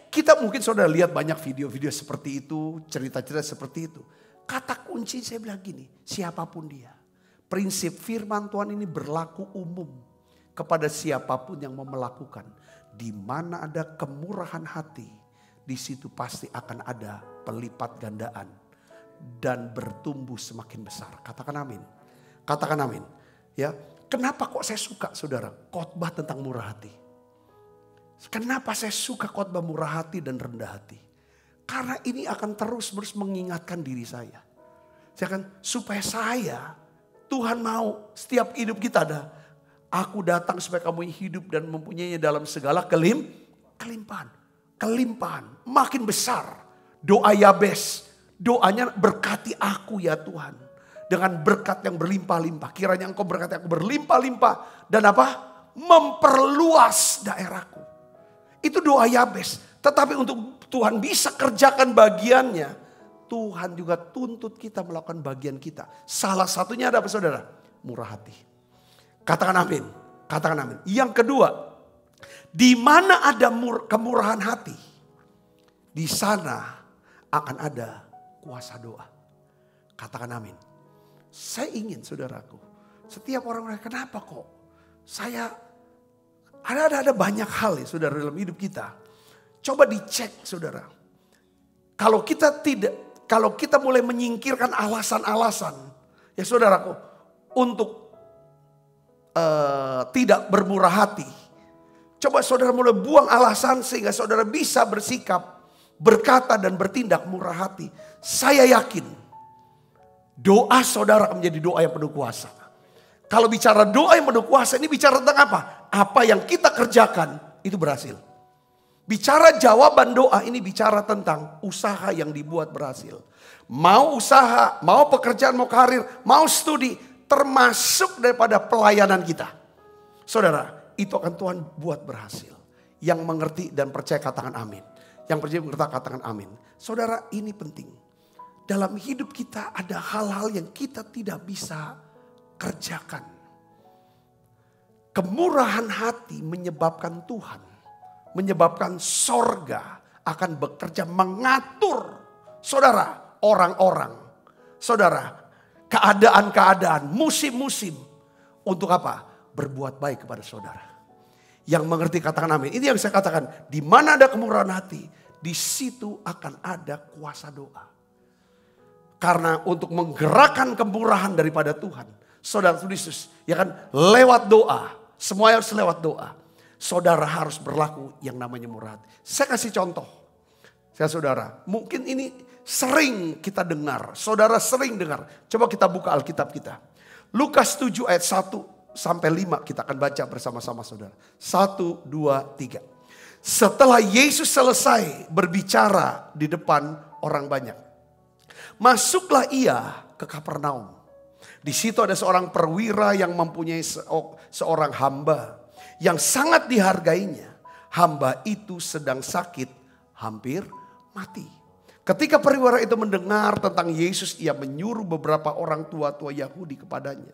Kita mungkin saudara lihat banyak video-video seperti itu, cerita-cerita seperti itu. Kata kunci saya bilang gini, siapapun dia. Prinsip firman Tuhan ini berlaku umum kepada siapapun yang mau melakukan. Di mana ada kemurahan hati, di situ pasti akan ada pelipat gandaan dan bertumbuh semakin besar. Katakan amin. Katakan amin. Ya, kenapa kok saya suka saudara khotbah tentang murah hati? Kenapa saya suka khotbah murah hati dan rendah hati? Karena ini akan terus mengingatkan diri saya. Supaya saya, Tuhan mau setiap hidup kita ada. Aku datang supaya kamu hidup dan mempunyainya dalam segala kelimpahan. Kelimpahan makin besar. Doa Yabes, doanya berkati aku ya Tuhan. Dengan berkat yang berlimpah-limpah. Kiranya engkau berkati aku berlimpah-limpah. Dan apa? Memperluas daerahku. Itu doa Yabes. Tetapi untuk Tuhan bisa kerjakan bagiannya, Tuhan juga tuntut kita melakukan bagian kita. Salah satunya ada apa saudara? Murah hati. Katakan amin. Katakan amin. Yang kedua, di mana ada kemurahan hati, di sana akan ada kuasa doa. Katakan amin. Saya ingin saudaraku, setiap orang kenapa kok saya ada banyak hal ya saudara dalam hidup kita. Coba dicek saudara. Kalau kita mulai menyingkirkan alasan-alasan ya saudaraku untuk tidak bermurah hati. Coba saudara mulai buang alasan sehingga saudara bisa bersikap, berkata dan bertindak murah hati. Saya yakin doa saudara akan menjadi doa yang penuh kuasa. Kalau bicara doa yang penuh kuasa ini bicara tentang apa? Apa yang kita kerjakan itu berhasil. Bicara jawaban doa ini bicara tentang usaha yang dibuat berhasil. Mau usaha, mau pekerjaan, mau karir, mau studi, termasuk daripada pelayanan kita. Saudara, itu akan Tuhan buat berhasil. Yang mengerti dan percaya katakan amin. Yang percaya mengerti katakan amin. Saudara, ini penting. Dalam hidup kita ada hal-hal yang kita tidak bisa kerjakan. Kemurahan hati menyebabkan Tuhan, menyebabkan sorga akan bekerja mengatur saudara, orang-orang, saudara, keadaan-keadaan, musim-musim untuk apa? Berbuat baik kepada saudara. Yang mengerti katakan amin. Ini yang saya katakan, di mana ada kemurahan hati, di situ akan ada kuasa doa. Karena untuk menggerakkan kemurahan daripada Tuhan, saudara Yesus, ya kan, lewat doa, semua harus lewat doa. Saudara harus berlaku yang namanya murah hati. Saya kasih contoh. Saudara, mungkin ini sering kita dengar. Saudara sering dengar. Coba kita buka Alkitab kita. Lukas 7 ayat 1 sampai 5 kita akan baca bersama-sama saudara. 1, 2, 3. Setelah Yesus selesai berbicara di depan orang banyak, masuklah ia ke Kapernaum. Di situ ada seorang perwira yang mempunyai seorang hamba yang sangat dihargainya. Hamba itu sedang sakit, hampir mati. Ketika perwira itu mendengar tentang Yesus, ia menyuruh beberapa orang tua-tua Yahudi kepadanya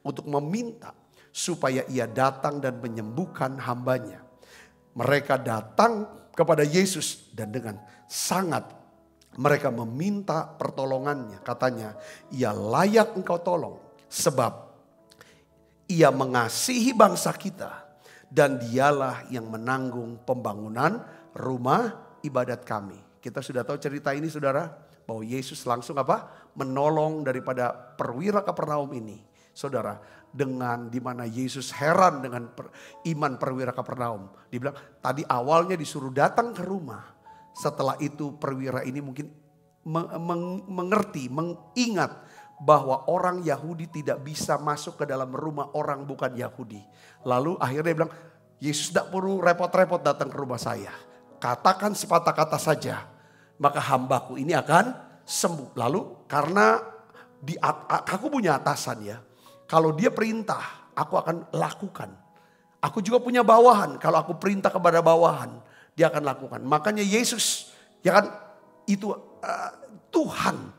untuk meminta supaya ia datang dan menyembuhkan hambanya. Mereka datang kepada Yesus dan dengan sangat mereka meminta pertolongannya. Katanya, ia layak engkau tolong sebab ia mengasihi bangsa kita. Dan dialah yang menanggung pembangunan rumah ibadat kami. Kita sudah tahu cerita ini saudara. Bahwa Yesus langsung apa? Menolong daripada perwira Kapernaum ini. Saudara, dengan dimana Yesus heran dengan iman perwira Kapernaum. Dia bilang tadi awalnya disuruh datang ke rumah. Setelah itu perwira ini mungkin mengerti, mengingat bahwa orang Yahudi tidak bisa masuk ke dalam rumah orang bukan Yahudi. Lalu akhirnya dia bilang, Yesus tidak perlu repot-repot datang ke rumah saya. Katakan sepatah kata saja, maka hambaku ini akan sembuh. Lalu karena aku punya atasan ya, kalau dia perintah aku akan lakukan. Aku juga punya bawahan, kalau aku perintah kepada bawahan dia akan lakukan. Makanya Yesus ya kan itu Tuhan.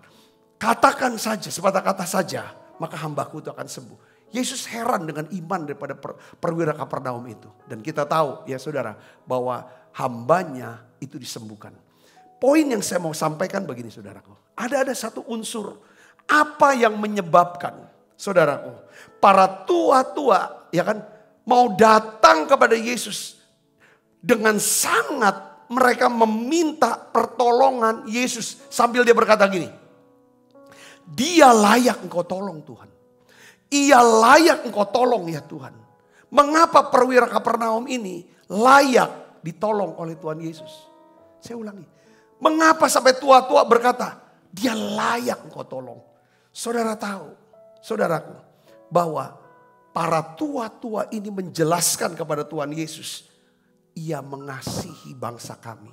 Katakan saja, sepatah kata saja, maka hambaku itu akan sembuh. Yesus heran dengan iman daripada perwira Kapernaum itu. Dan kita tahu ya saudara, bahwa hambanya itu disembuhkan. Poin yang saya mau sampaikan begini saudaraku. Ada satu unsur. Apa yang menyebabkan, saudaraku, para tua-tua ya kan mau datang kepada Yesus dengan sangat mereka meminta pertolongan Yesus sambil dia berkata gini, dia layak engkau tolong Tuhan. Ia layak engkau tolong ya Tuhan. Mengapa perwira Kapernaum ini layak ditolong oleh Tuhan Yesus? Saya ulangi. Mengapa sampai tua-tua berkata, dia layak engkau tolong. Saudara tahu, saudaraku, bahwa para tua-tua ini menjelaskan kepada Tuhan Yesus, ia mengasihi bangsa kami,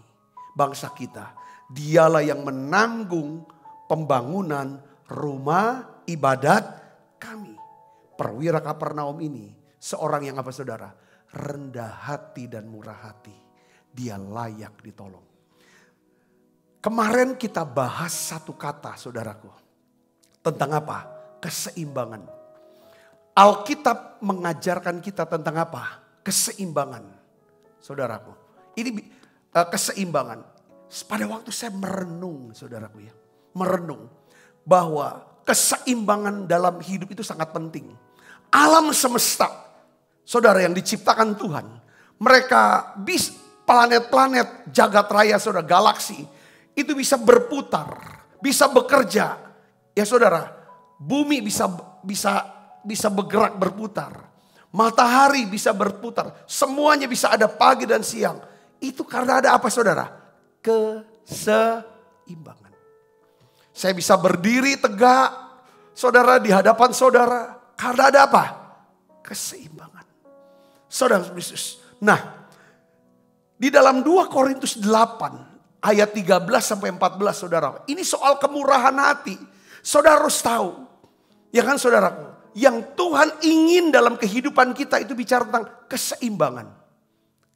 bangsa kita. Dialah yang menanggung pembangunan rumah ibadat kami. Perwira Kapernaum ini seorang yang apa saudara? Rendah hati dan murah hati. Dia layak ditolong. Kemarin kita bahas satu kata saudaraku. Tentang apa? Keseimbangan. Alkitab mengajarkan kita tentang apa? Keseimbangan. Saudaraku. Ini keseimbangan. Pada waktu saya merenung saudaraku ya. Merenung. Bahwa keseimbangan dalam hidup itu sangat penting. Alam semesta. Saudara yang diciptakan Tuhan. Mereka planet-planet jagat raya saudara. Galaksi. Itu bisa berputar. Bisa bekerja. Ya saudara, bumi bisa bergerak berputar. Matahari bisa berputar. Semuanya bisa ada pagi dan siang. Itu karena ada apa saudara? Keseimbangan. Saya bisa berdiri tegak saudara di hadapan saudara. Karena ada apa? Keseimbangan. Saudara Yesus. Nah, di dalam 2 Korintus 8 ayat 13 sampai 14 saudara. Ini soal kemurahan hati. Saudara harus tahu, ya kan saudaraku, yang Tuhan ingin dalam kehidupan kita itu bicara tentang keseimbangan.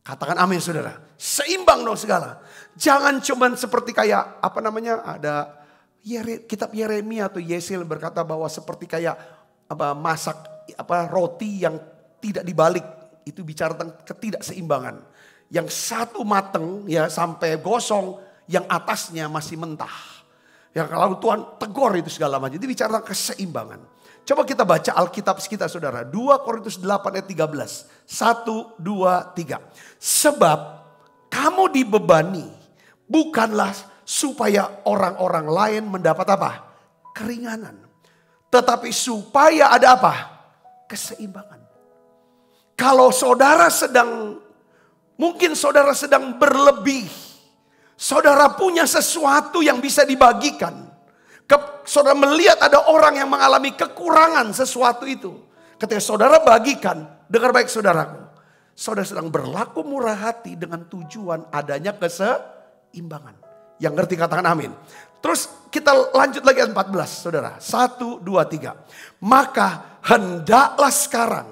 Katakan amin saudara, seimbang dong segala. Jangan cuman seperti kayak apa namanya, ada kitab Yeremia atau Yesel berkata bahwa seperti kayak masak roti yang tidak dibalik. Itu bicara tentang ketidakseimbangan. Yang satu mateng ya sampai gosong, yang atasnya masih mentah. Ya kalau Tuhan tegur itu segala macam. Jadi bicara keseimbangan. Coba kita baca Alkitab kita saudara. 2 Korintus 8 ayat 13. 1, 2, 3. Sebab kamu dibebani. Bukanlah supaya orang-orang lain mendapat apa? Keringanan. Tetapi supaya ada apa? Keseimbangan. Kalau saudara mungkin saudara sedang berlebih. Saudara punya sesuatu yang bisa dibagikan. Saudara melihat ada orang yang mengalami kekurangan sesuatu itu. Ketika saudara bagikan, dengar baik saudaraku. Saudara sedang berlaku murah hati dengan tujuan adanya keseimbangan. Yang ngerti katakan amin. Terus kita lanjut lagi ayat 14 saudara. 1, 2, 3. Maka hendaklah sekarang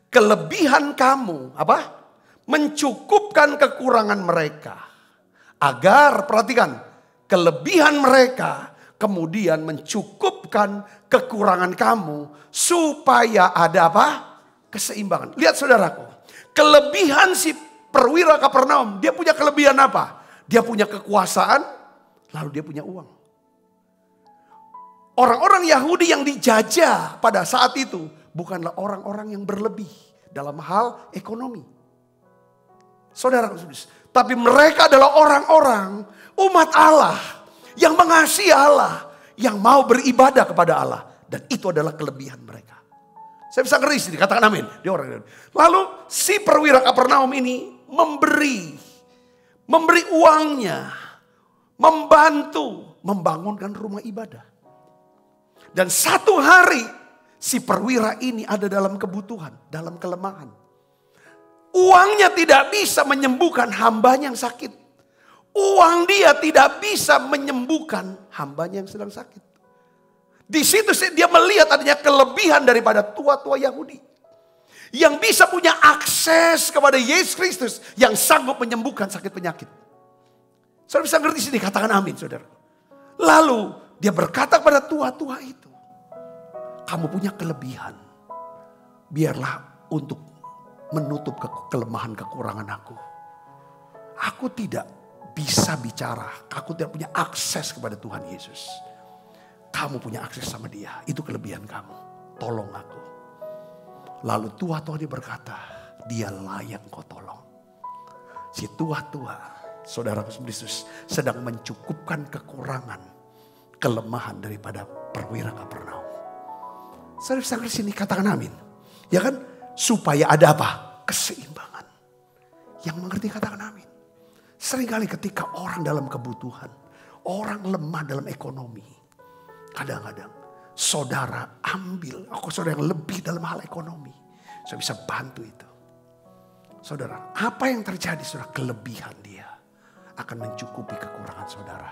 kelebihan kamu mencukupkan kekurangan mereka. Agar, perhatikan, kelebihan mereka kemudian mencukupkan kekurangan kamu. Supaya ada apa? Keseimbangan. Lihat saudaraku. Kelebihan si perwira Kapernaum. Dia punya kelebihan apa? Dia punya kekuasaan. Lalu dia punya uang. Orang-orang Yahudi yang dijajah pada saat itu. Bukanlah orang-orang yang berlebih dalam hal ekonomi. Saudara, tapi mereka adalah orang-orang umat Allah yang mengasihi Allah, yang mau beribadah kepada Allah, dan itu adalah kelebihan mereka. Saya bisa ngeri sini, katakan amin. Dia orang. Lalu si perwira Kapernaum ini memberi uangnya, membantu membangunkan rumah ibadah. Dan satu hari si perwira ini ada dalam kebutuhan, dalam kelemahan. Uangnya tidak bisa menyembuhkan hambanya yang sakit. Uang dia tidak bisa menyembuhkan hambanya yang sedang sakit. Di situ dia melihat adanya kelebihan daripada tua-tua Yahudi. Yang bisa punya akses kepada Yesus Kristus yang sanggup menyembuhkan sakit penyakit. Saudara bisa ngerti sini, katakan amin saudara. Lalu dia berkata kepada tua-tua itu. Kamu punya kelebihan. Biarlah untuk menutup kelemahan kekurangan aku. Aku tidak bisa bicara. Aku tidak punya akses kepada Tuhan Yesus. Kamu punya akses sama dia. Itu kelebihan kamu. Tolong aku. Lalu tua-tua dia berkata, dia layak kau tolong. Si tua-tua, saudara Kristus, sedang mencukupkan kekurangan, kelemahan daripada perwira Kapernaum. Saudara bisa di sini katakan amin. Ya kan? Supaya ada apa? Keseimbangan. Yang mengerti katakan amin. Seringkali ketika orang dalam kebutuhan, orang lemah dalam ekonomi, kadang-kadang saudara ambil, saudara yang lebih dalam hal ekonomi, saya bisa bantu itu. Saudara, apa yang terjadi? Saudara, kelebihan dia akan mencukupi kekurangan saudara.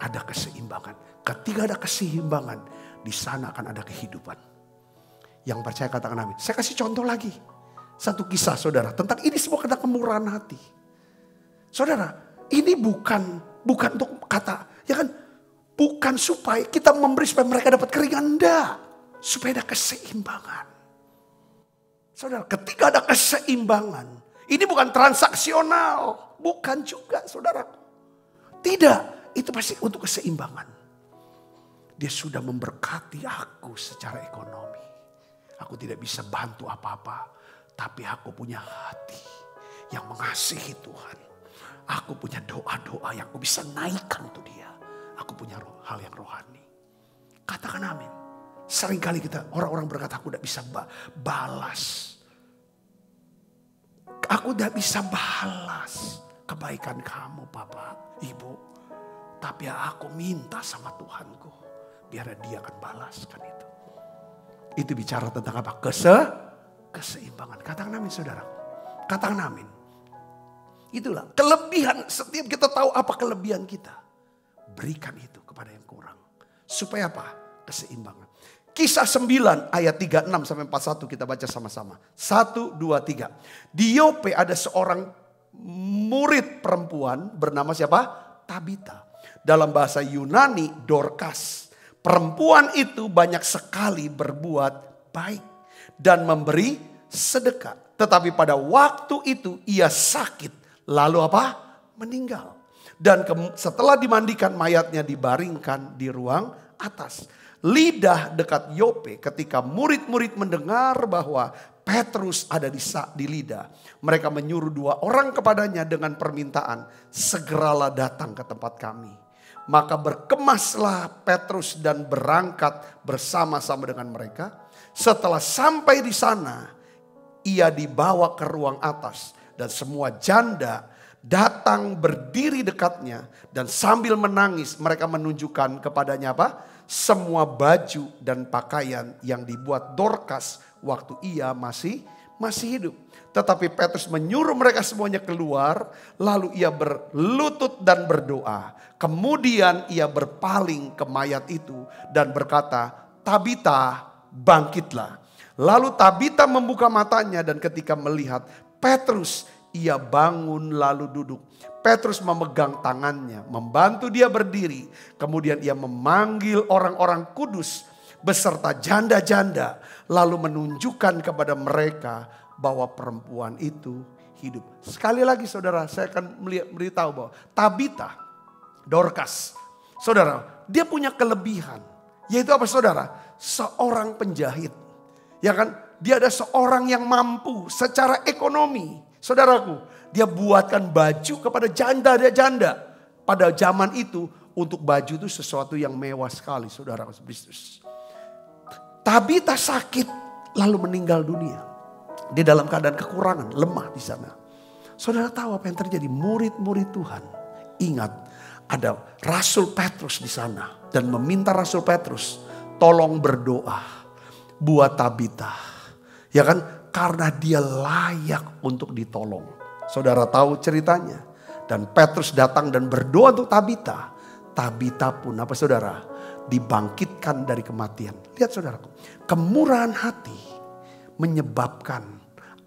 Ada keseimbangan. Ketika ada keseimbangan, di sana akan ada kehidupan. Yang percaya katakan amin. Saya kasih contoh lagi. Satu kisah saudara, tentang ini semua kata kemurahan hati. Saudara, ini bukan untuk kata, ya kan? Bukan supaya kita memberi supaya mereka dapat keringan, enggak. Supaya ada keseimbangan. Saudara, ketika ada keseimbangan, ini bukan transaksional, bukan juga saudara. Tidak, itu pasti untuk keseimbangan. Dia sudah memberkati aku secara ekonomi. Aku tidak bisa bantu apa-apa, tapi aku punya hati yang mengasihi Tuhan. Aku punya doa-doa yang aku bisa naikkan untuk dia. Aku punya hal yang rohani. Katakan amin. Seringkali kita, orang-orang berkata, aku tidak bisa balas. Aku tidak bisa balas kebaikan kamu, Bapak, Ibu. Tapi aku minta sama Tuhanku, biar dia akan balaskan itu. Itu bicara tentang apa? Keseimbangan. Katakan amin, saudara. Katakan amin. Itulah kelebihan. Setiap kita tahu apa kelebihan kita, berikan itu kepada yang kurang. Supaya apa? Keseimbangan. Kisah 9 ayat 36-41 kita baca sama-sama. 1, 2, 3. Di Yope ada seorang murid perempuan bernama siapa? Tabita. Dalam bahasa Yunani, Dorcas. Perempuan itu banyak sekali berbuat baik dan memberi sedekah. Tetapi pada waktu itu ia sakit. Lalu apa? Meninggal. Dan setelah dimandikan, mayatnya dibaringkan di ruang atas. Lidah dekat Yope ketika murid-murid mendengar bahwa Petrus ada di Lida. Mereka menyuruh 2 orang kepadanya dengan permintaan, segeralah datang ke tempat kami. Maka berkemaslah Petrus dan berangkat bersama-sama dengan mereka. Setelah sampai di sana, ia dibawa ke ruang atas. Dan semua janda datang berdiri dekatnya. Dan sambil menangis mereka menunjukkan kepadanya apa? Semua baju dan pakaian yang dibuat Dorcas waktu ia masih hidup. Tetapi Petrus menyuruh mereka semuanya keluar. Lalu ia berlutut dan berdoa. Kemudian ia berpaling ke mayat itu dan berkata, Tabita, bangkitlah. Lalu Tabita membuka matanya dan ketika melihat Petrus, ia bangun lalu duduk. Petrus memegang tangannya, membantu dia berdiri. Kemudian ia memanggil orang-orang kudus beserta janda-janda. Lalu menunjukkan kepada mereka bahwa perempuan itu hidup. Sekali lagi saudara, saya akan beritahu bahwa Tabita, Dorcas, saudara, dia punya kelebihan. Yaitu apa saudara? Seorang penjahit. Ya kan? Dia ada seorang yang mampu secara ekonomi. Saudaraku, dia buatkan baju kepada janda-janda. Pada zaman itu, untuk baju itu sesuatu yang mewah sekali, saudara Kristus. Tabita sakit, lalu meninggal dunia. Dia dalam keadaan kekurangan, lemah di sana. Saudara tahu apa yang terjadi? Murid-murid Tuhan, ingat, ada Rasul Petrus di sana. Dan meminta Rasul Petrus, tolong berdoa buat Tabita. Ya kan? Karena dia layak untuk ditolong. Saudara tahu ceritanya. Dan Petrus datang dan berdoa untuk Tabita. Tabita pun apa saudara? Dibangkitkan dari kematian. Lihat saudaraku. Kemurahan hati menyebabkan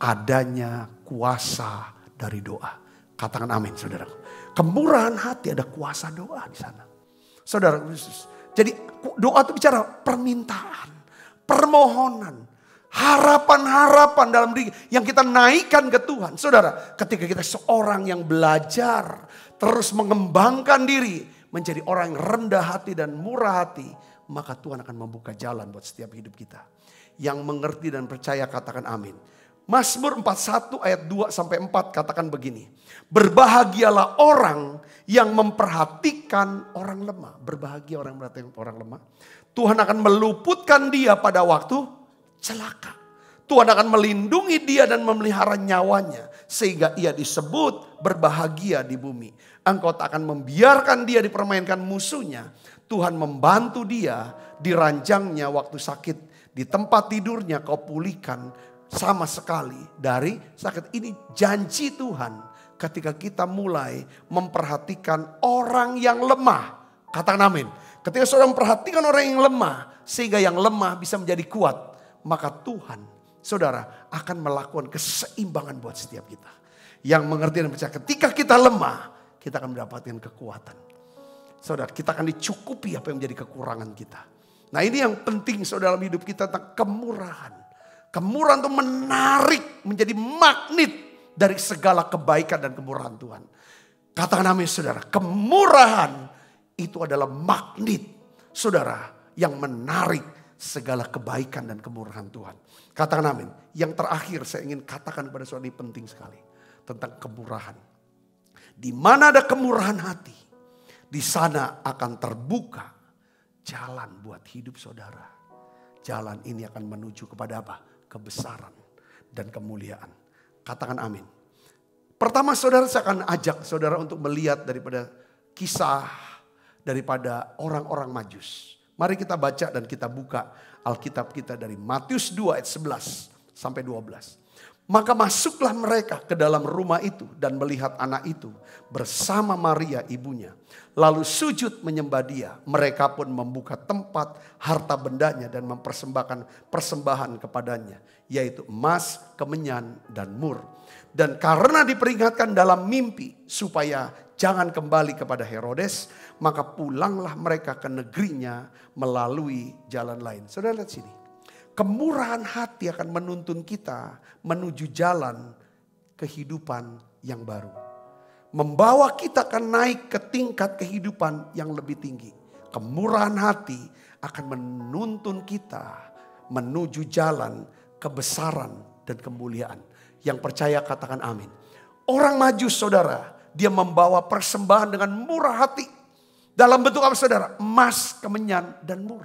adanya kuasa dari doa. Katakan amin saudaraku. Kemurahan hati ada kuasa doa di sana. Saudara Kristus. Jadi doa itu bicara permintaan, permohonan. harapan-harapan dalam diri yang kita naikkan ke Tuhan. Saudara, ketika kita seorang yang belajar terus mengembangkan diri menjadi orang yang rendah hati dan murah hati, maka Tuhan akan membuka jalan buat setiap hidup kita. Yang mengerti dan percaya katakan amin. Mazmur 41 ayat 2 sampai 4 katakan begini. Berbahagialah orang yang memperhatikan orang lemah. Berbahagia orang yang memperhatikan orang lemah. Tuhan akan meluputkan dia pada waktu celaka. Tuhan akan melindungi dia dan memelihara nyawanya. Sehingga ia disebut berbahagia di bumi. Engkau tak akan membiarkan dia dipermainkan musuhnya. Tuhan membantu dia di ranjangnya waktu sakit. Di tempat tidurnya kau pulihkan sama sekali dari sakit. Ini janji Tuhan ketika kita mulai memperhatikan orang yang lemah. Katakan amin. Ketika saudara memperhatikan orang yang lemah, sehingga yang lemah bisa menjadi kuat, maka Tuhan, saudara, akan melakukan keseimbangan buat setiap kita. Yang mengerti dan percaya ketika kita lemah, kita akan mendapatkan kekuatan. Saudara, kita akan dicukupi apa yang menjadi kekurangan kita. Nah, ini yang penting saudara dalam hidup kita tentang kemurahan. Kemurahan itu menarik menjadi magnet dari segala kebaikan dan kemurahan Tuhan. Katakan amin saudara. Kemurahan itu adalah magnet saudara yang menarik segala kebaikan dan kemurahan Tuhan. Katakan amin. Yang terakhir saya ingin katakan kepada saudara ini penting sekali. Tentang kemurahan. Di mana ada kemurahan hati, di sana akan terbuka jalan buat hidup saudara. Jalan ini akan menuju kepada apa? Kebesaran dan kemuliaan. Katakan amin. Pertama saudara, saya akan ajak saudara untuk melihat daripada kisah daripada orang-orang Majus. Mari kita baca dan kita buka Alkitab kita dari Matius 2 ayat 11 sampai 12. Maka masuklah mereka ke dalam rumah itu dan melihat anak itu bersama Maria ibunya. Lalu sujud menyembah dia. Mereka pun membuka tempat harta bendanya dan mempersembahkan persembahan kepadanya. Yaitu emas, kemenyan, dan mur. Dan karena diperingatkan dalam mimpi supaya jangan kembali kepada Herodes, maka pulanglah mereka ke negerinya melalui jalan lain. Saudara lihat sini. Kemurahan hati akan menuntun kita menuju jalan kehidupan yang baru. Membawa kita akan naik ke tingkat kehidupan yang lebih tinggi. Kemurahan hati akan menuntun kita menuju jalan kebesaran dan kemuliaan. Yang percaya katakan amin. Orang Majus saudara, dia membawa persembahan dengan murah hati. Dalam bentuk apa saudara? Emas, kemenyan, dan mur.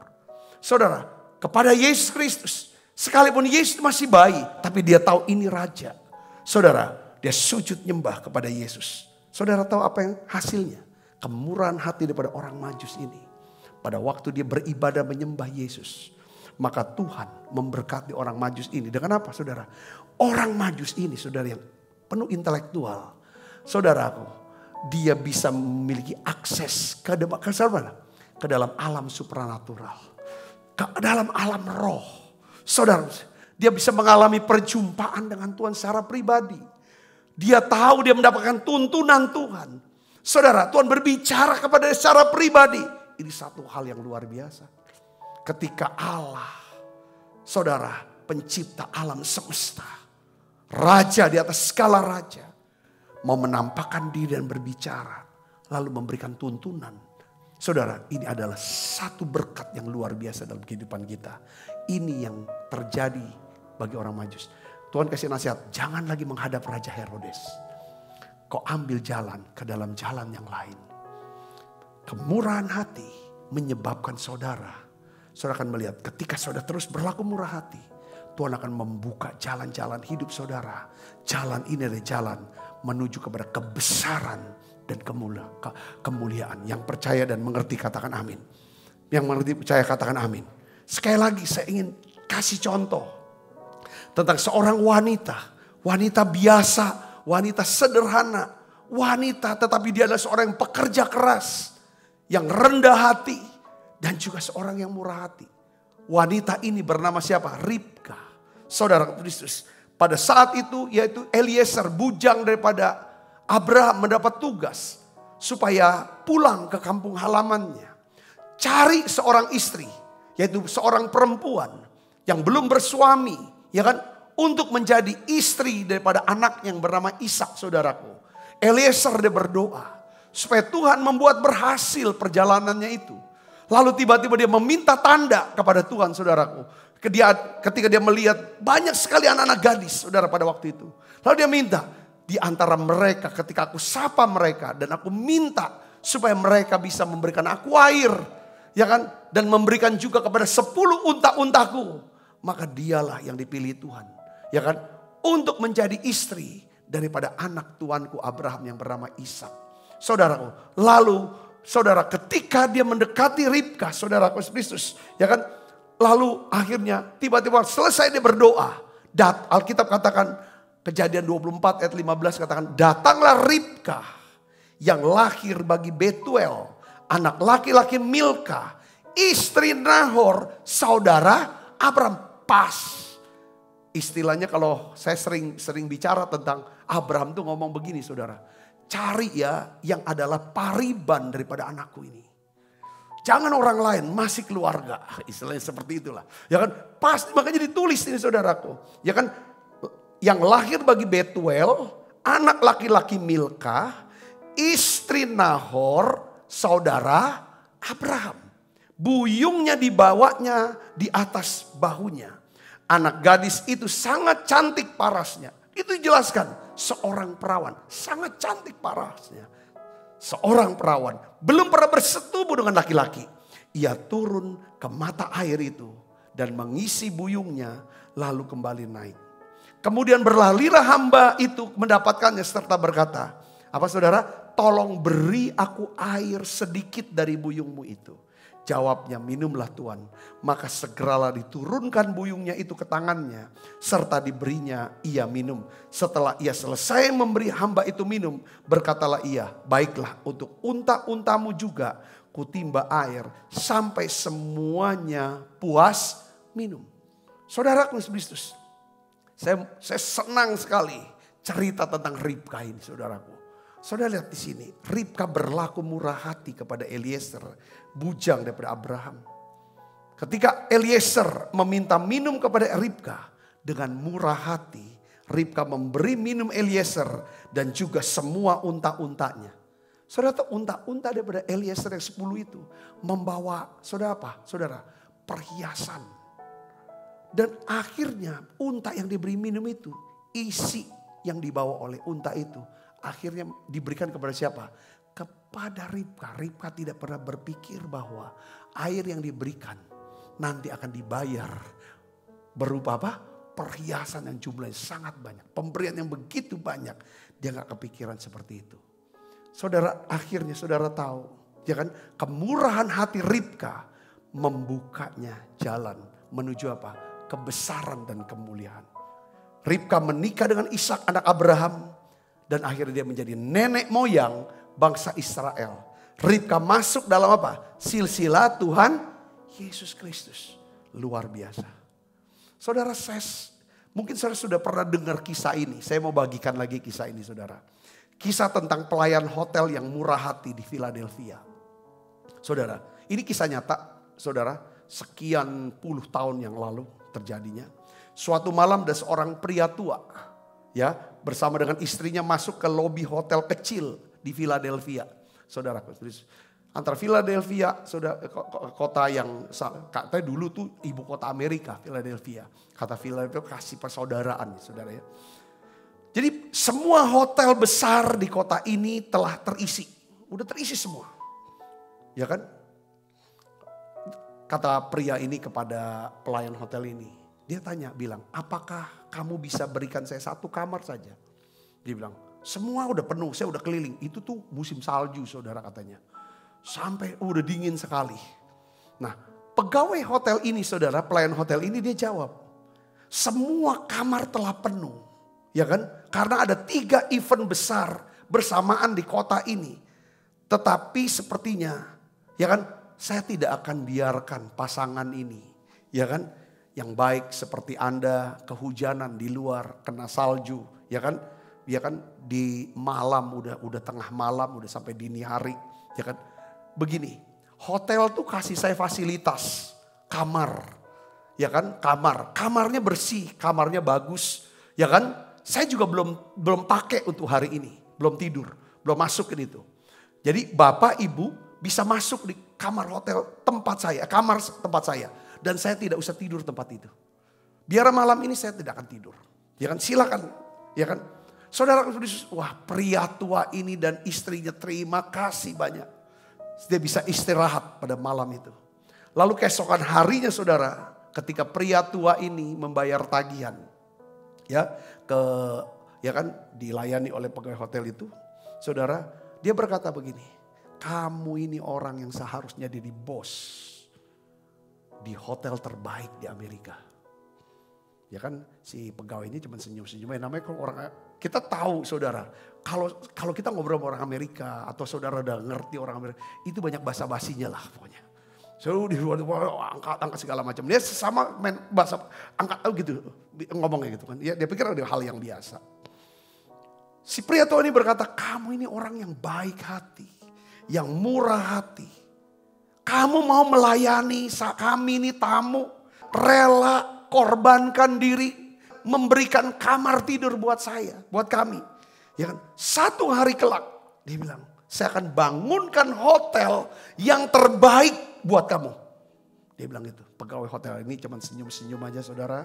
Saudara, kepada Yesus Kristus. Sekalipun Yesus masih bayi, tapi dia tahu ini raja. Saudara, dia sujud nyembah kepada Yesus. Saudara tahu apa yang hasilnya? Kemurahan hati daripada orang Majus ini. Pada waktu dia beribadah menyembah Yesus. Maka Tuhan memberkati orang Majus ini. Dengan apa saudara? Orang Majus ini saudara yang penuh intelektual. Saudaraku, dia bisa memiliki akses ke dalam alam supranatural. Ke dalam alam roh. Saudara, dia bisa mengalami perjumpaan dengan Tuhan secara pribadi. Dia tahu dia mendapatkan tuntunan Tuhan. Saudara, Tuhan berbicara kepada dia secara pribadi. Ini satu hal yang luar biasa. Ketika Allah, saudara, pencipta alam semesta, raja di atas segala raja, mau menampakkan diri dan berbicara, lalu memberikan tuntunan. Saudara, ini adalah satu berkat yang luar biasa dalam kehidupan kita. Ini yang terjadi bagi orang Majus. Tuhan kasih nasihat, jangan lagi menghadap Raja Herodes. Kau ambil jalan ke dalam jalan yang lain. Kemurahan hati menyebabkan saudara akan melihat ketika saudara terus berlaku murah hati, Tuhan akan membuka jalan-jalan hidup saudara. Jalan ini adalah jalan menuju kepada kebesaran dan kemuliaan. Yang percaya dan mengerti katakan amin. Yang mengerti percaya katakan amin. Sekali lagi saya ingin kasih contoh tentang seorang wanita. Wanita biasa, wanita sederhana. Wanita tetapi dia adalah seorang yang pekerja keras. Yang rendah hati. Dan juga seorang yang murah hati. Wanita ini bernama siapa? Ribka. Saudara Kristus. Pada saat itu yaitu Eliezer, bujang daripada Abraham, mendapat tugas supaya pulang ke kampung halamannya. Cari seorang istri, yaitu seorang perempuan yang belum bersuami, ya kan, untuk menjadi istri daripada anak yang bernama Ishak, saudaraku. Eliezer dia berdoa supaya Tuhan membuat berhasil perjalanannya itu. Lalu tiba-tiba dia meminta tanda kepada Tuhan, saudaraku. Ketika dia melihat banyak sekali anak-anak gadis, saudara, pada waktu itu. Lalu dia minta, di antara mereka ketika aku sapa mereka dan aku minta supaya mereka bisa memberikan aku air, ya kan, dan memberikan juga kepada 10 unta-untaku, maka dialah yang dipilih Tuhan, ya kan, untuk menjadi istri daripada anak tuanku Abraham yang bernama Ishak. Saudaraku, lalu saudara, ketika dia mendekati Ribka, saudara Kristus, ya kan, lalu akhirnya tiba-tiba selesai dia berdoa. Alkitab katakan, Kejadian 24 ayat 15 katakan, datanglah Ribka yang lahir bagi Betuel, anak laki-laki Milka, istri Nahor, saudara Abraham. Pas. Istilahnya kalau saya sering bicara tentang Abraham tuh ngomong begini, saudara. Cari ya yang adalah pariban daripada anakku ini. Jangan orang lain, masih keluarga. Istilahnya seperti itulah. Ya kan, pasti makanya ditulis ini, saudaraku. Ya kan, yang lahir bagi Betuel, anak laki-laki Milka, istri Nahor, saudara Abraham. Buyungnya dibawanya di atas bahunya. Anak gadis itu sangat cantik parasnya. Itu dijelaskan, seorang perawan, sangat cantik parasnya. Seorang perawan, belum pernah bersetubuh dengan laki-laki. Ia turun ke mata air itu dan mengisi buyungnya, lalu kembali naik. Kemudian berlarilah hamba itu mendapatkannya serta berkata, apa saudara? Tolong beri aku air sedikit dari buyungmu itu. Jawabnya, minumlah Tuan. Maka segeralah diturunkan buyungnya itu ke tangannya, serta diberinya ia minum. Setelah ia selesai memberi hamba itu minum, berkatalah ia, baiklah untuk unta-untamu juga kutimba air sampai semuanya puas minum. Saudaraku Kristus, saya senang sekali cerita tentang Ribka ini, saudaraku. Saudara lihat di sini, Ribka berlaku murah hati kepada Eliezer, bujang daripada Abraham. Ketika Eliezer meminta minum kepada Ribka, dengan murah hati, Ribka memberi minum Eliezer dan juga semua unta-untanya. Saudara tahu unta-unta daripada Eliezer yang 10 itu membawa, saudara apa? Saudara, perhiasan. Dan akhirnya unta yang diberi minum itu, isi yang dibawa oleh unta itu, akhirnya diberikan kepada siapa? Kepada Ribka. Ribka tidak pernah berpikir bahwa air yang diberikan nanti akan dibayar berupa apa? Perhiasan yang jumlahnya sangat banyak. Pemberian yang begitu banyak. Dia gak kepikiran seperti itu. Saudara, akhirnya saudara tahu, ya kan? Kemurahan hati Ribka membukanya jalan menuju apa? Kebesaran dan kemuliaan. Ribka menikah dengan Ishak anak Abraham. Dan akhirnya dia menjadi nenek moyang bangsa Israel. Ribka masuk dalam apa? Silsilah Tuhan Yesus Kristus. Luar biasa. Saudara, mungkin saudara sudah pernah dengar kisah ini. Saya mau bagikan lagi kisah ini, saudara. Kisah tentang pelayan hotel yang murah hati di Philadelphia. Saudara, ini kisah nyata, saudara. Sekian puluh tahun yang lalu terjadinya. Suatu malam ada seorang pria tua, ya, bersama dengan istrinya masuk ke lobi hotel kecil di Philadelphia. Saudara, antara Philadelphia, kota yang katanya dulu tuh ibu kota Amerika, Philadelphia. Kata Philadelphia kasih persaudaraan, saudara ya. Jadi semua hotel besar di kota ini telah terisi. Udah terisi semua. Ya kan? Kata pria ini kepada pelayan hotel ini. Dia tanya, bilang, apakah kamu bisa berikan saya satu kamar saja? Dia bilang, semua udah penuh, saya udah keliling. Itu tuh musim salju, saudara, katanya. Sampai udah dingin sekali. Nah, pegawai hotel ini, saudara, pelayan hotel ini dia jawab, semua kamar telah penuh. Ya kan? Karena ada 3 event besar bersamaan di kota ini. Tetapi sepertinya, ya kan, saya tidak akan biarkan pasangan ini, ya kan, yang baik seperti Anda kehujanan di luar, kena salju, ya kan, di malam udah tengah malam, udah sampai dini hari, ya kan. Begini, hotel tuh kasih saya fasilitas kamar ya kan, kamarnya bersih, kamarnya bagus, ya kan. Saya juga belum pakai untuk hari ini, belum tidur, belum masukin itu. Jadi bapak ibu bisa masuk di kamar hotel tempat saya, dan saya tidak usah tidur tempat itu. Biar malam ini saya tidak akan tidur, ya kan, silakan, ya kan. Saudara, wah pria tua ini dan istrinya terima kasih banyak, dia bisa istirahat pada malam itu. Lalu keesokan harinya saudara, ketika pria tua ini membayar tagihan, ya kan dilayani oleh pegawai hotel itu, saudara, dia berkata begini, kamu ini orang yang seharusnya jadi bos di hotel terbaik di Amerika. Ya kan si pegawai ini cuma senyum-senyum, namanya orang, kita tahu saudara, kalau kita ngobrol sama orang Amerika atau saudara udah ngerti orang Amerika, itu banyak basa-basinya lah pokoknya. So di luar angkat segala macam. Dia sama main bahasa angkat gitu, ngomongnya gitu kan. Dia pikir ada hal yang biasa. Si pria tua ini berkata, kamu ini orang yang baik hati, yang murah hati. Kamu mau melayani kami ini tamu, rela korbankan diri, memberikan kamar tidur buat saya, buat kami. Ya kan? Satu hari kelak, dia bilang, saya akan bangunkan hotel yang terbaik buat kamu. Dia bilang gitu. Pegawai hotel ini cuma senyum-senyum aja saudara.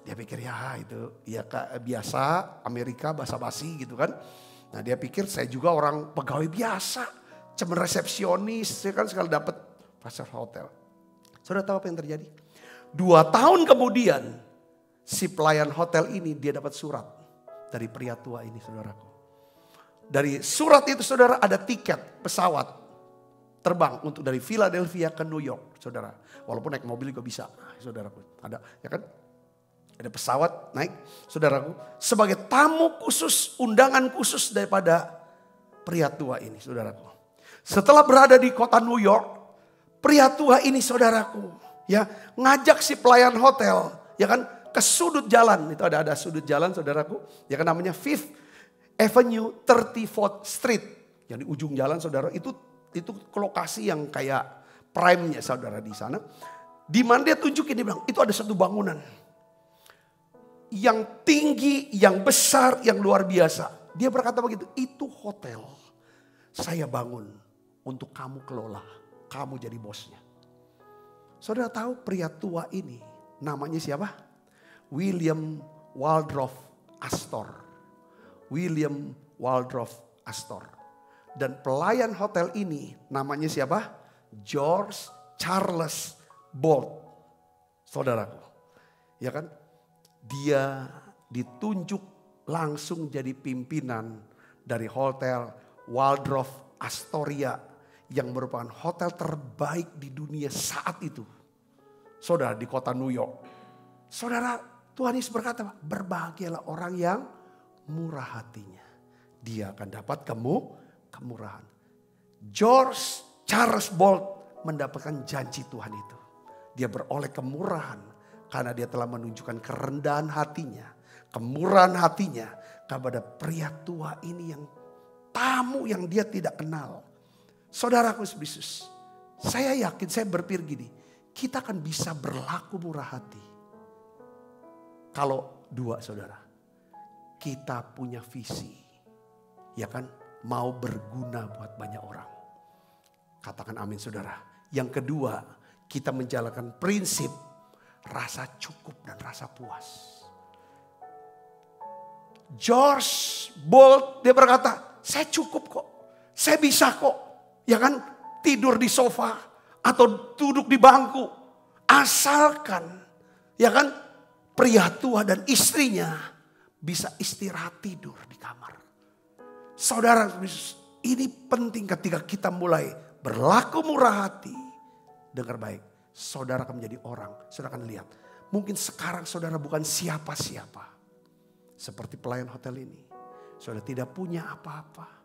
Dia pikir ya itu ya biasa Amerika basa-basi gitu kan. Nah dia pikir saya juga orang pegawai biasa. Cuma resepsionis, saya kan sekali dapat pasar hotel. Saudara tahu apa yang terjadi? 2 tahun kemudian si pelayan hotel ini dia dapat surat dari pria tua ini saudaraku. Dari surat itu saudara ada tiket pesawat terbang untuk dari Philadelphia ke New York, saudara. Walaupun naik mobil juga bisa, saudaraku. Ada, ya kan? Ada pesawat naik, saudaraku. Sebagai tamu khusus, undangan khusus daripada pria tua ini, saudaraku. Setelah berada di kota New York, pria tua ini, saudaraku, ya ngajak si pelayan hotel, ya kan, ke sudut jalan. Itu ada sudut jalan, saudaraku. Ya kan namanya Fifth Avenue 34th Street. Yang di ujung jalan, saudara, itu lokasi yang kayak prime-nya saudara di sana. Di mana dia tunjukin, dia bilang itu ada satu bangunan yang tinggi, yang besar, yang luar biasa. Dia berkata begitu, itu hotel saya bangun untuk kamu kelola, kamu jadi bosnya. Saudara tahu pria tua ini namanya siapa? William Waldorf Astor. William Waldorf Astor. Dan pelayan hotel ini namanya siapa? George Charles Bolt. Saudaraku. Ya kan? Dia ditunjuk langsung jadi pimpinan dari hotel Waldorf Astoria. Yang merupakan hotel terbaik di dunia saat itu. Saudara di kota New York. Saudara Tuhan Yesus berkata, berbahagialah orang yang murah hatinya. Dia akan dapat kemurahan. George Charles Bolt mendapatkan janji Tuhan itu. Dia beroleh kemurahan karena dia telah menunjukkan kerendahan hatinya, kemurahan hatinya kepada pria tua ini yang tamu yang dia tidak kenal. Saudaraku Yesus, saya yakin, saya berpikir gini, kita akan bisa berlaku murah hati. Kalau dua saudara, kita punya visi, ya kan? Mau berguna buat banyak orang. Katakan amin saudara. Yang kedua, kita menjalankan prinsip rasa cukup dan rasa puas. George Bolt dia berkata, saya cukup kok. Saya bisa kok. Ya kan, tidur di sofa atau duduk di bangku. Asalkan, ya kan, pria tua dan istrinya bisa istirahat tidur di kamar. Saudara, ini penting ketika kita mulai berlaku murah hati. Dengar baik, saudara akan menjadi orang. Saudara akan lihat, mungkin sekarang saudara bukan siapa-siapa. Seperti pelayan hotel ini. Saudara tidak punya apa-apa.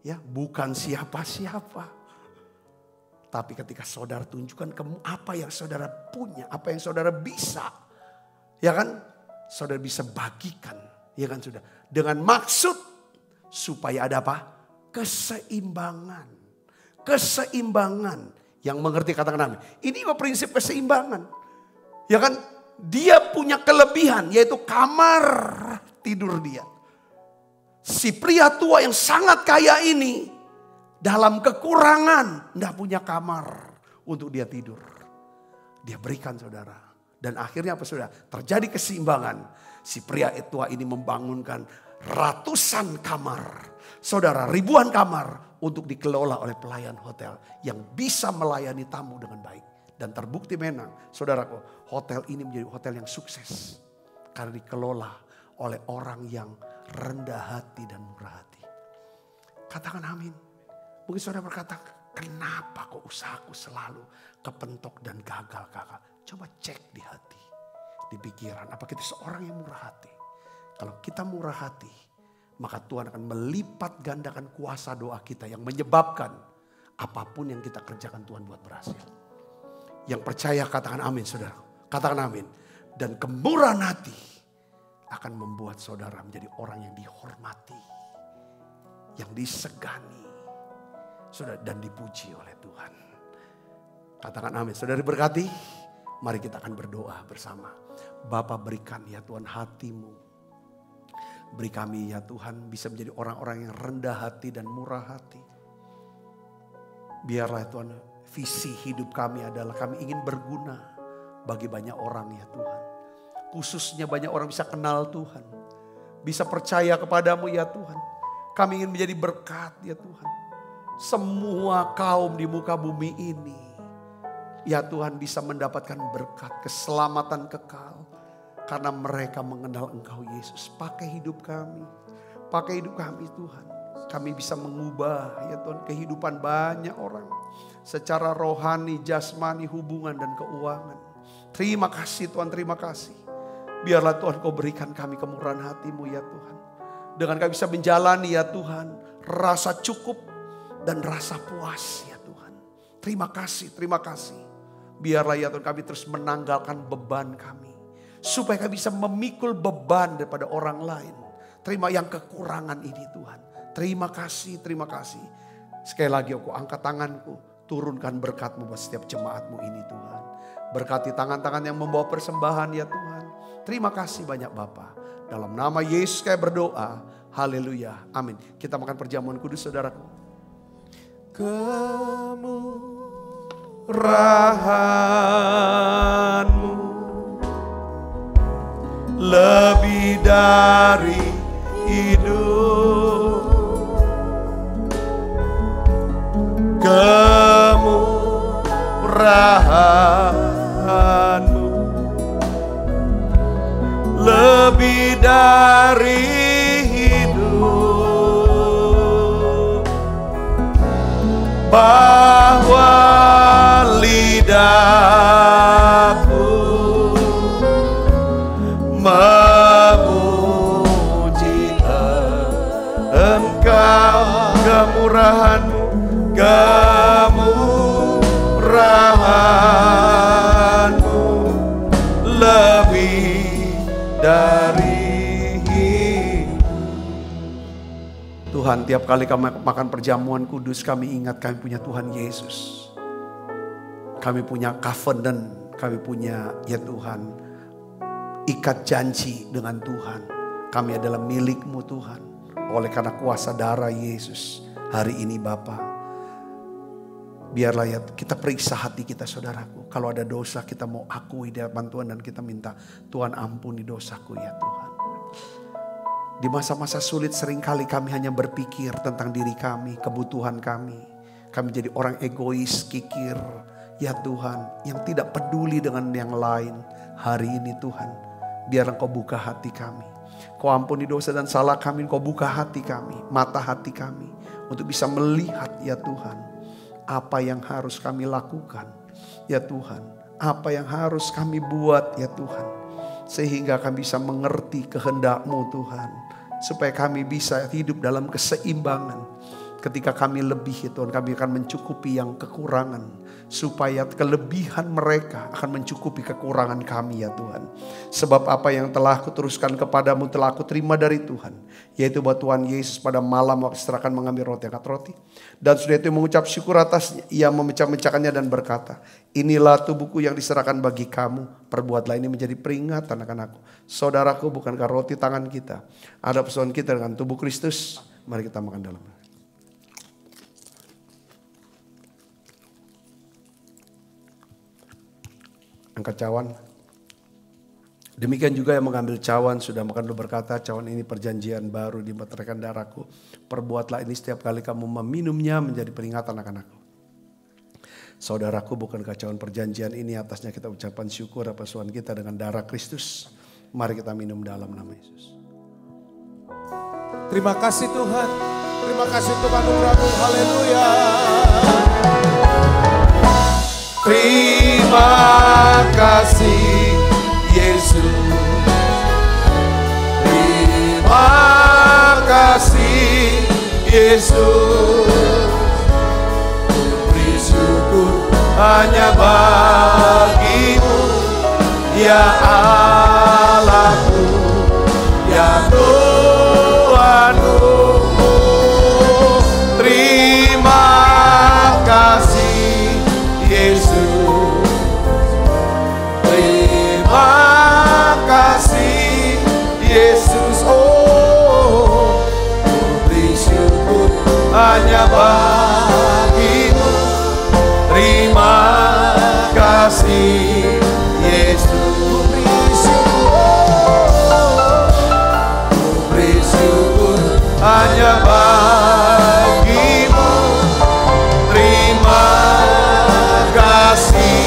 Ya, bukan siapa-siapa. Tapi ketika saudara tunjukkan apa yang saudara punya, apa yang saudara bisa. Ya kan, saudara bisa bagikan. Ya kan saudara, dengan maksud supaya ada apa? Keseimbangan. Keseimbangan. Yang mengerti katakan amin. Ini prinsip keseimbangan. Ya kan? Dia punya kelebihan yaitu kamar tidur dia. Si pria tua yang sangat kaya ini dalam kekurangan tidak punya kamar untuk dia tidur. Dia berikan saudara. Dan akhirnya apa saudara? Terjadi keseimbangan. Si pria tua ini membangunkan ratusan kamar. Saudara, ribuan kamar untuk dikelola oleh pelayan hotel yang bisa melayani tamu dengan baik. Dan terbukti memang, saudaraku, hotel ini menjadi hotel yang sukses. Karena dikelola oleh orang yang rendah hati dan murah hati. Katakan amin. Mungkin saudara berkata, kenapa kok usahaku selalu kepentok dan gagal-gagal. Coba cek di hati, di pikiran. Apa kita seorang yang murah hati? Kalau kita murah hati, maka Tuhan akan melipat gandakan kuasa doa kita yang menyebabkan apapun yang kita kerjakan Tuhan buat berhasil. Yang percaya katakan amin saudara. Katakan amin. Dan kemurahan hati akan membuat saudara menjadi orang yang dihormati. Yang disegani. Saudara, dan dipuji oleh Tuhan. Katakan amin. Saudara diberkati. Mari kita akan berdoa bersama. Bapa berikan ya Tuhan hatimu. Beri kami ya Tuhan bisa menjadi orang-orang yang rendah hati dan murah hati. Biarlah Tuhan visi hidup kami adalah kami ingin berguna bagi banyak orang ya Tuhan. Khususnya banyak orang bisa kenal Tuhan. Bisa percaya kepadamu ya Tuhan. Kami ingin menjadi berkat ya Tuhan. Semua kaum di muka bumi ini ya Tuhan bisa mendapatkan berkat keselamatan kekal. Karena mereka mengenal Engkau Yesus. Pakai hidup kami. Pakai hidup kami Tuhan. Kami bisa mengubah ya Tuhan kehidupan banyak orang. Secara rohani, jasmani, hubungan dan keuangan. Terima kasih Tuhan, terima kasih. Biarlah Tuhan Kau berikan kami kemurahan hati-Mu ya Tuhan. Dengan kami bisa menjalani ya Tuhan. Rasa cukup dan rasa puas ya Tuhan. Terima kasih, terima kasih. Biarlah ya Tuhan kami terus menanggalkan beban kami. Supaya kami bisa memikul beban daripada orang lain. Terima yang kekurangan ini Tuhan. Terima kasih, terima kasih. Sekali lagi aku angkat tanganku. Turunkan berkat-Mu buat setiap jemaat-Mu ini Tuhan. Berkati tangan-tangan yang membawa persembahan ya Tuhan. Terima kasih banyak Bapa. Dalam nama Yesus saya berdoa. Haleluya. Amin. Kita makan perjamuan kudus saudaraku. Kemurahan-Mu lebih dari hidup. Kemurahan-Mu lebih dari hidup. Bahwa lidahku memuji Engkau. Kemurahan-Mu, kemurahan-Mu lebih dari hidup. Tuhan, tiap kali kami makan perjamuan kudus, kami ingat kami punya Tuhan Yesus. Kami punya covenant, kami punya ya Tuhan ikat janji dengan Tuhan. Kami adalah milik-Mu Tuhan. Oleh karena kuasa darah Yesus. Hari ini Bapa, biarlah ya kita periksa hati kita saudaraku. Kalau ada dosa kita mau akui di hadapan Tuhan. Dan kita minta Tuhan ampuni dosaku ya Tuhan. Di masa-masa sulit seringkali kami hanya berpikir tentang diri kami, kebutuhan kami. Kami jadi orang egois, kikir. Ya Tuhan, yang tidak peduli dengan yang lain. Hari ini Tuhan, biar Engkau buka hati kami. Kau ampuni dosa dan salah kami, Kau buka hati kami, mata hati kami. Untuk bisa melihat ya Tuhan, apa yang harus kami lakukan. Ya Tuhan, apa yang harus kami buat ya Tuhan. Sehingga kami bisa mengerti kehendak-Mu Tuhan. Supaya kami bisa hidup dalam keseimbangan. Ketika kami lebih ya Tuhan, kami akan mencukupi yang kekurangan. Supaya kelebihan mereka akan mencukupi kekurangan kami ya Tuhan. Sebab apa yang telah aku teruskan kepadamu telah aku terima dari Tuhan. Yaitu bahwa Tuhan Yesus pada malam waktu serahkan mengambil roti, angkat roti. Dan sudah itu mengucap syukur atasnya. Ia memecah-mecahkannya dan berkata, inilah tubuhku yang diserahkan bagi kamu. Perbuatlah ini menjadi peringatan akan aku. Saudaraku, bukankah roti tangan kita ada persaudaraan kita dengan tubuh Kristus? Mari kita makan dalam. Angkat cawan. Demikian juga yang mengambil cawan sudah makan dulu berkata, cawan ini perjanjian baru dimeteraikan darahku. Perbuatlah ini setiap kali kamu meminumnya menjadi peringatan akan aku. Saudaraku, bukankah cawan perjanjian ini atasnya kita ucapan syukur atas Tuhan kita dengan darah Kristus. Mari kita minum dalam nama Yesus. Terima kasih Tuhan. Terima kasih Tuhan anugerah-Mu. Haleluya. Terima kasih Yesus. Terima kasih Yesus. Beri syukur hanya bagi-Mu ya Allahku, ya Tuhanku. Terima kasih Yesus. Terima kasih Yesus. Oh, beri syukur hanya bagi-Mu. Terima kasih Yesus. Beri syukur hanya bagi-Mu. Terima kasih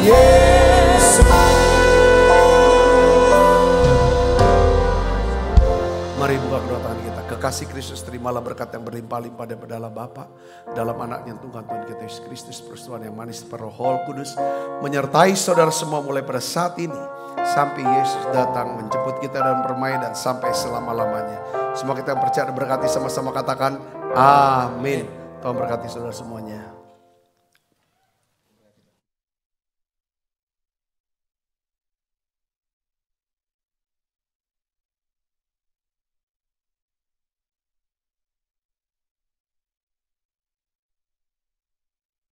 Yesus. Mari buka kedua tangan kita. Kekasih Kristus, terimalah berkat yang berlimpah-limpah daripada Allah Bapa, dalam anaknya Tuhan kita Yesus Kristus, persekutuan yang manis per Roh Kudus menyertai saudara semua mulai pada saat ini sampai Yesus datang menjemput kita dan bermain dan sampai selama-lamanya. Semua kita yang percaya dan berkati sama-sama katakan amin. Tuhan berkati saudara semuanya.